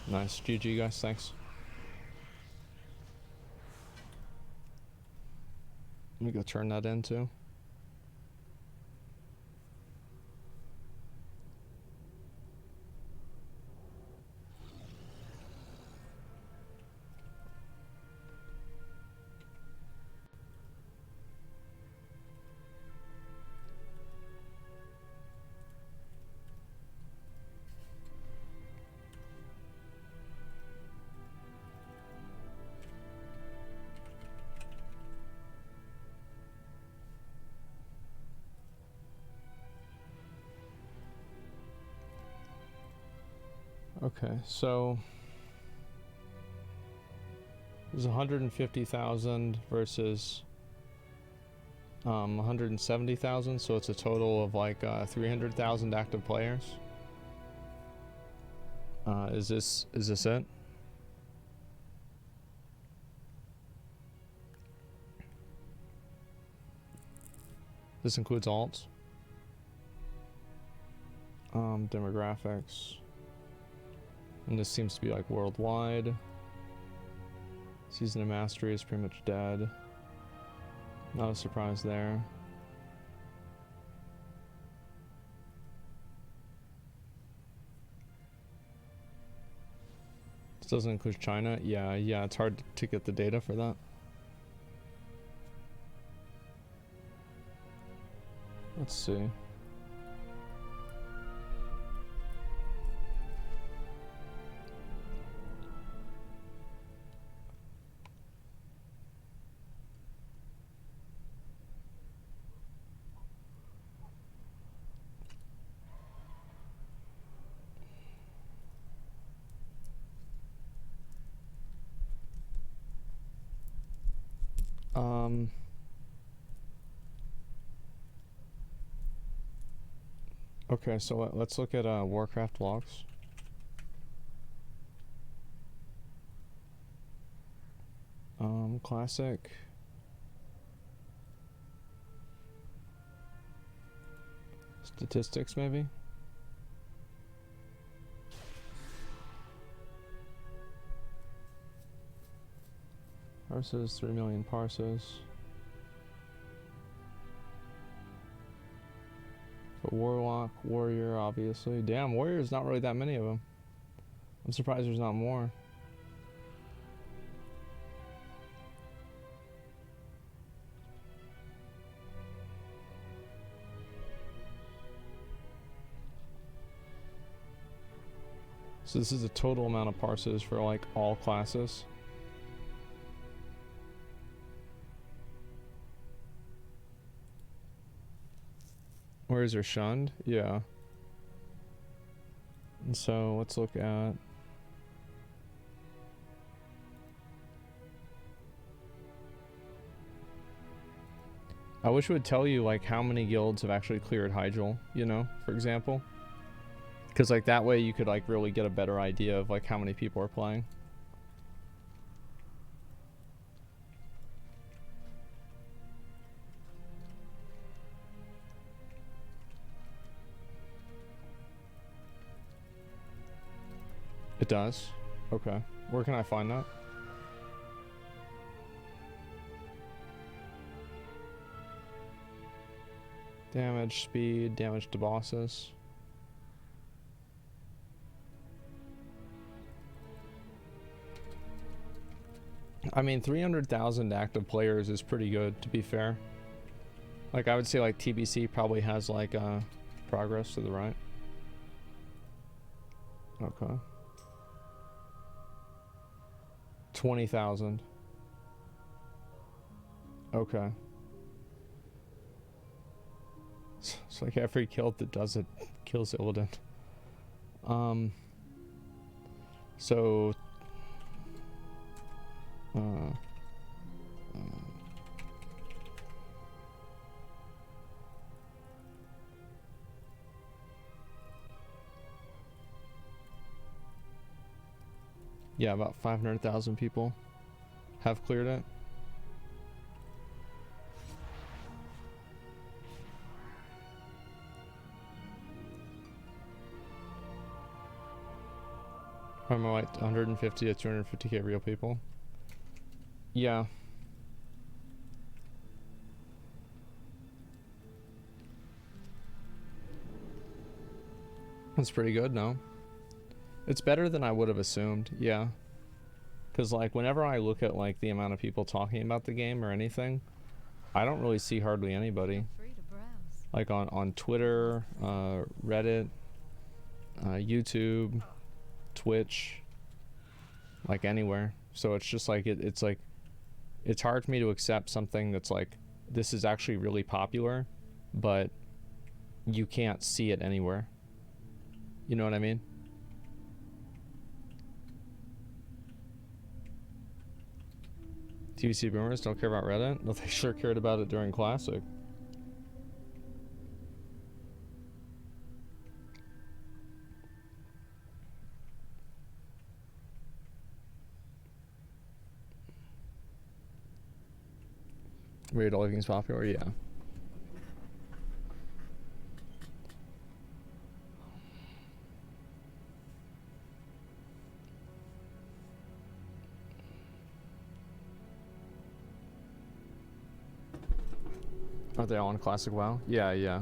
Speaker 1: Nice. GG, guys. Thanks. Let me go turn that in too. Okay, so there's 150,000 versus 170,000, so it's a total of like 300,000 active players. Is this it? This includes alts. Demographics. And this seems to be like worldwide. Season of Mastery is pretty much dead. Not a surprise there. This doesn't include China. Yeah, it's hard to get the data for that. Let's see. Okay, so let's look at Warcraft logs. Classic. Statistics, maybe? Parses, 3 million parses. But Warlock, Warrior, obviously. Damn, Warrior's not really that many of them. I'm surprised there's not more. So this is the total amount of parses for like all classes. Warriors are shunned? Yeah. And so let's look at... I wish it would tell you like how many guilds have actually cleared Hyjal, you know, for example. Because like that way you could like really get a better idea of like how many people are playing. It does? Okay. Where can I find that? Damage, speed, damage to bosses. I mean, 300,000 active players is pretty good, to be fair. Like, I would say, like, TBC probably has, like, progress to the right. Okay. 20,000. Okay. It's like every kill that does it kills Illidan. So yeah, about 500,000 people have cleared it. From like 150 to 250k real people. Yeah. That's pretty good, no? It's better than I would have assumed, yeah. Because like whenever I look at like the amount of people talking about the game or anything, I don't really see hardly anybody. Like on Twitter, Reddit, YouTube, Twitch, like anywhere. So it's just like it's like it's hard for me to accept something that's like this is actually really popular, but you can't see it anywhere. You know what I mean? TVC boomers don't care about Reddit? No, they sure cared about it during Classic. Raid all games popular? Yeah. Are they all in Classic WoW? Yeah, yeah.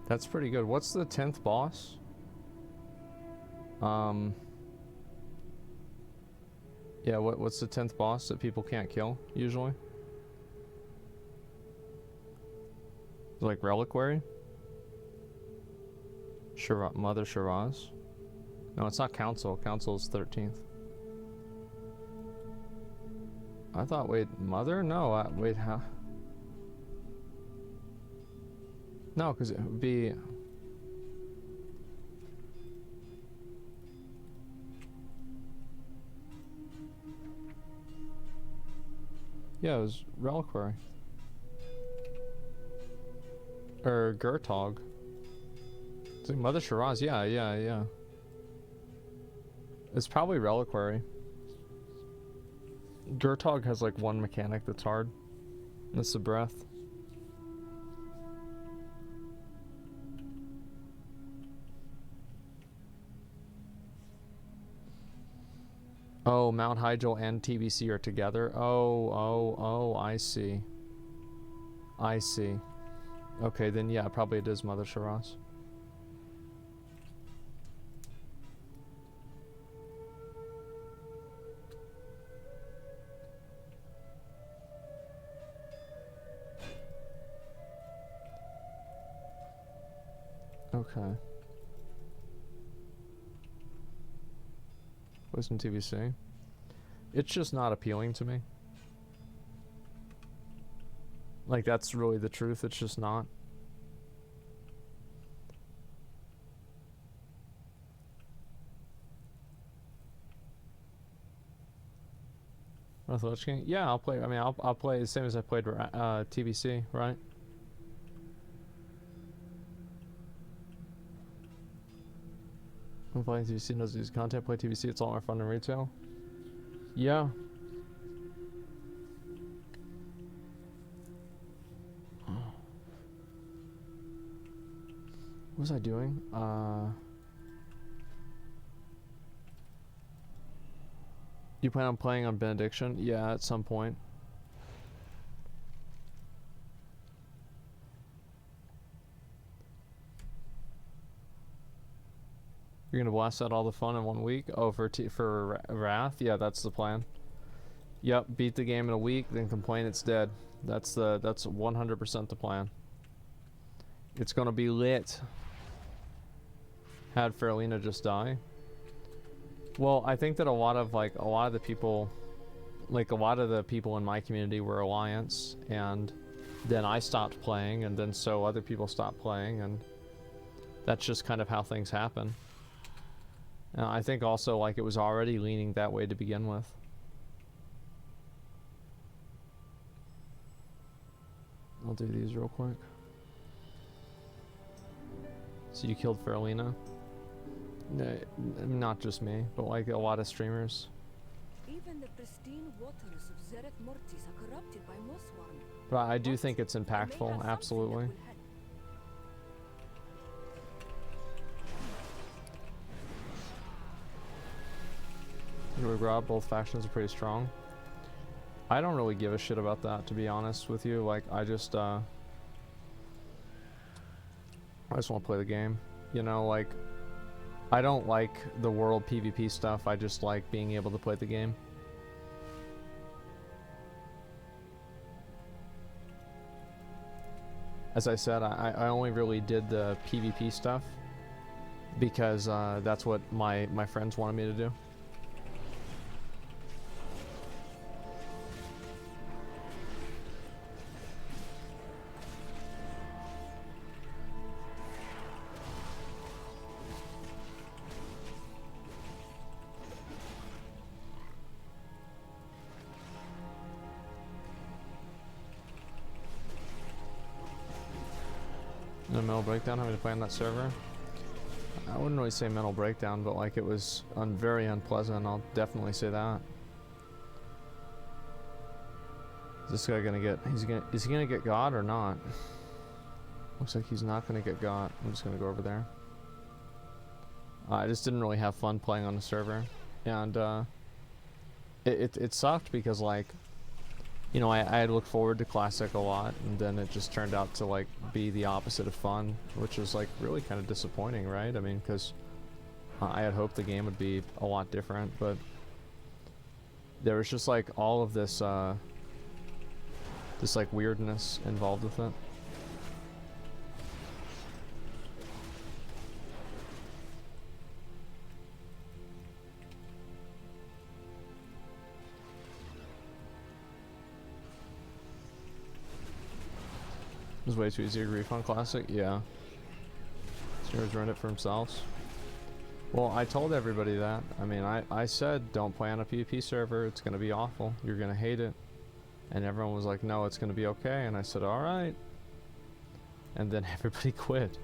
Speaker 1: That's pretty good. What's the 10th boss? Yeah, what's the 10th boss that people can't kill, usually? Like Reliquary? Mother Shiraz? No, it's not Council. Council's 13th. I thought, wait, Mother? No, wait, how? No, because it would be... Yeah, it was Reliquary. Or Gertog. It's like Mother Shiraz, yeah. It's probably Reliquary. Gertog has like one mechanic that's hard. That's the breath. Oh, Mount Hyjal and TBC are together. Oh, I see. I see. Okay, then yeah, probably it is Mother Shiraz. Okay. Listen TVC. It's just not appealing to me. Like, that's really the truth. It's just not. Lich King? Yeah, I'll play. I mean, I'll play the same as I played TBC, right? I'm playing TBC, doesn't use content, play TBC, it's all more fun than retail. Yeah. What was I doing? You plan on playing on Benediction? Yeah, at some point. You're gonna blast out all the fun in 1 week? Oh, for Wrath? Yeah, that's the plan. Yep, beat the game in a week, then complain it's dead. That's 100% the plan. It's gonna be lit. Had Faralina just die? Well, I think that a lot of the people like a lot of the people in my community were Alliance, and then I stopped playing, and then so other people stopped playing, and that's just kind of how things happen. I think also like it was already leaning that way to begin with. I'll do these real quick. So you killed Faralina? No, not just me, but like a lot of streamers.
Speaker 5: Even the pristine waters of Zereth Mortis are corrupted by Moswan.
Speaker 1: But I do think it's impactful, absolutely. Rob, both factions are pretty strong. I don't really give a shit about that, to be honest with you. Like, I just want to play the game. You know, like, I don't like the world PvP stuff. I just like being able to play the game. As I said, I only really did the PvP stuff because that's what my friends wanted me to do. No mental breakdown having to play on that server? I wouldn't really say mental breakdown, but like it was very unpleasant. I'll definitely say that. Is this guy gonna get? Is he gonna get got or not? Looks like he's not gonna get got. I'm just gonna go over there. I just didn't really have fun playing on the server, and it sucked because like, you know, I had looked forward to Classic a lot, and then it just turned out to like be the opposite of fun, which was like really kind of disappointing, right? I mean, because I had hoped the game would be a lot different, but there was just like all of this this like weirdness involved with it. It was way too easy to grief on Classic, yeah. Streamers run it for themselves. Well, I told everybody that. I mean, I said, don't play on a PvP server, it's gonna be awful, you're gonna hate it. And everyone was like, no, it's gonna be okay, and I said, alright. And then everybody quit.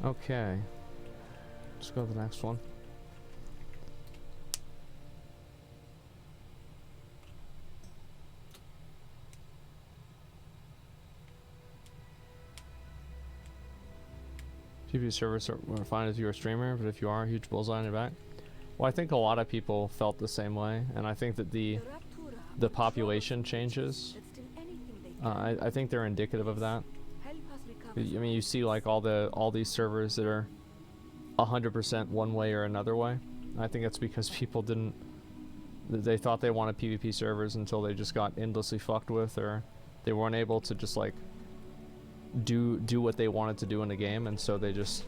Speaker 1: Okay, let's go to the next one. PvP servers are fine if you're a streamer, but if you are, a huge bullseye on your back. Well, I think a lot of people felt the same way, and I think that the population changes, I think they're indicative of that. I mean, you see like all these servers that are 100% one way or another way. I think it's because people they thought they wanted PvP servers until they just got endlessly fucked with, or they weren't able to just like do what they wanted to do in the game, and so they just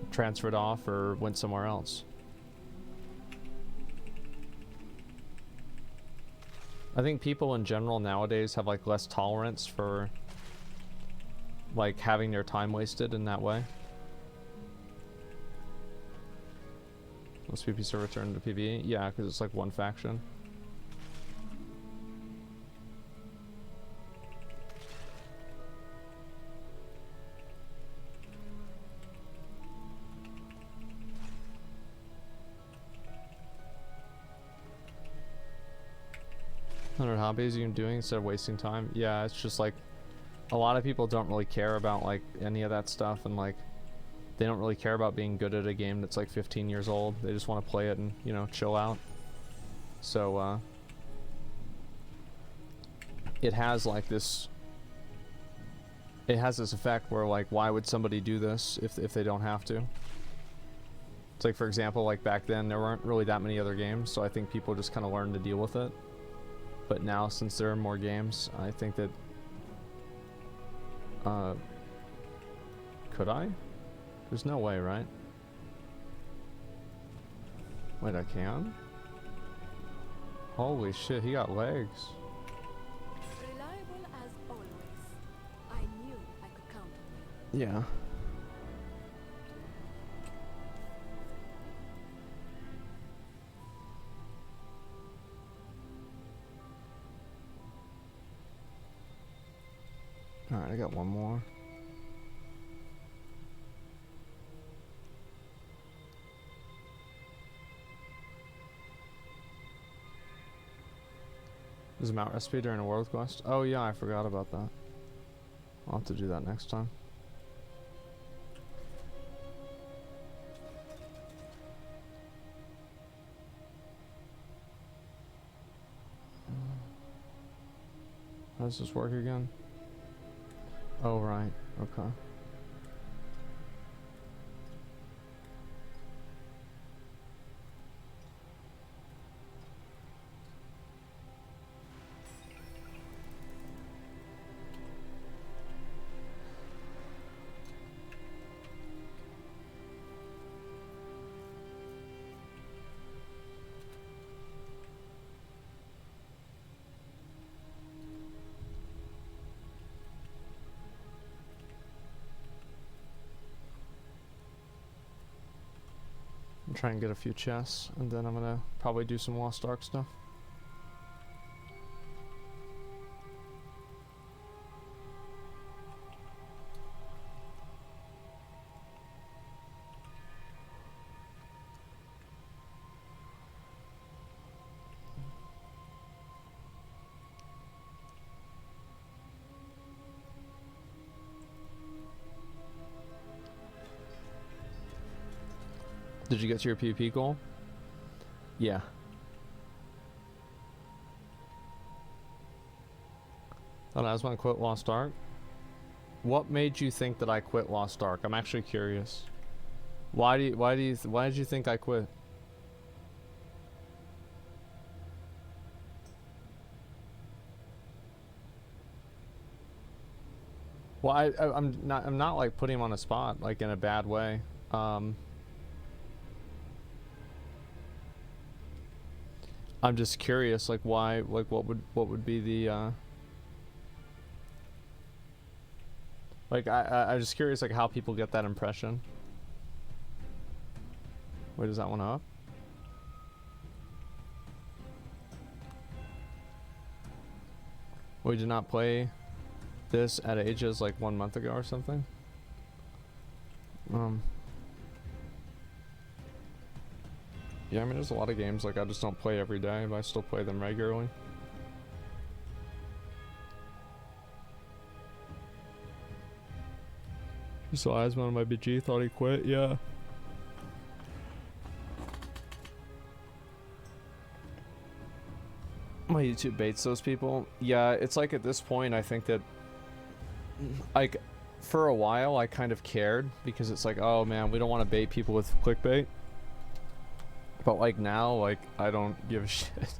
Speaker 1: transferred off or went somewhere else. I think people in general nowadays have like less tolerance for like having their time wasted in that way. Most PvP server turn to PvE? Yeah, because it's like one faction. Hobbies you're doing instead of wasting time? Yeah, it's just like a lot of people don't really care about like any of that stuff, and like they don't really care about being good at a game that's like 15 years old. They just want to play it and, you know, chill out. So it has like this it has this effect where like, why would somebody do this if they don't have to? It's like, for example, like back then there weren't really that many other games, so I think people just kind of learned to deal with it. But now, since there are more games, I think that could I? There's no way, right? Wait, I can? Holy shit, he got legs.
Speaker 5: Reliable as always. I knew I could count on you.
Speaker 1: Yeah. Alright, I got one more. There's a mount recipe during a world quest? Oh yeah, I forgot about that. I'll have to do that next time. How does this work again? Oh right, okay. Try and get a few chests, and then I'm gonna probably do some Lost Ark stuff. Did you get to your PvP goal? Yeah. Thought I was gonna quit Lost Ark. What made you think that I quit Lost Ark? I'm actually curious. Why did you think I quit? Well, I'm not like putting him on a spot like in a bad way. I'm just curious, like why, like what would be the like I'm just curious like how people get that impression. Wait, is that one up? We did not play this at ages like 1 month ago or something. Yeah, I mean, there's a lot of games like I just don't play every day, but I still play them regularly. You saw Asmongold on my BG, thought he quit, yeah. My YouTube baits those people. Yeah, it's like at this point, I think that, like, for a while I kind of cared because it's like, oh man, we don't want to bait people with clickbait. But like now, like, I don't give a shit.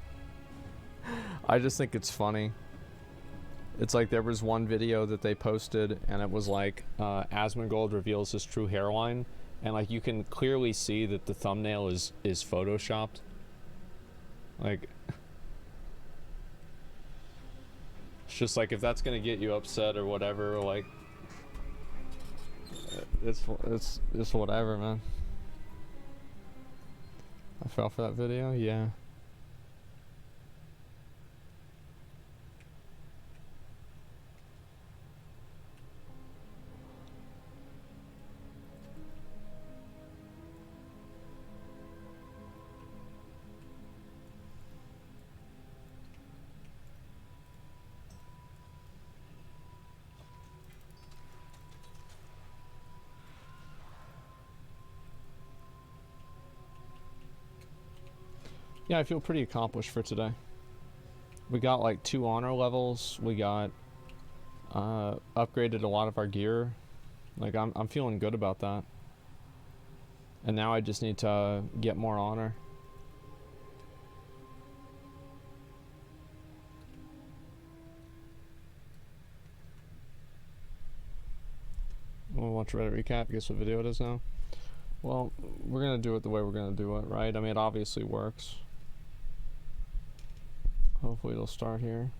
Speaker 1: I just think it's funny. It's like there was one video that they posted and it was like Asmongold reveals his true hairline, and like you can clearly see that the thumbnail is photoshopped. Like, it's just like, if that's gonna get you upset or whatever, like it's whatever, man. I fell for that video, yeah. Yeah, I feel pretty accomplished for today. We got like 2 honor levels. We got Upgraded a lot of our gear. Like, I'm feeling good about that. And now I just need to get more honor. We'll watch Reddit recap. Guess what video it is now? Well, we're gonna do it the way we're gonna do it, right? I mean, it obviously works. Hopefully it'll start here.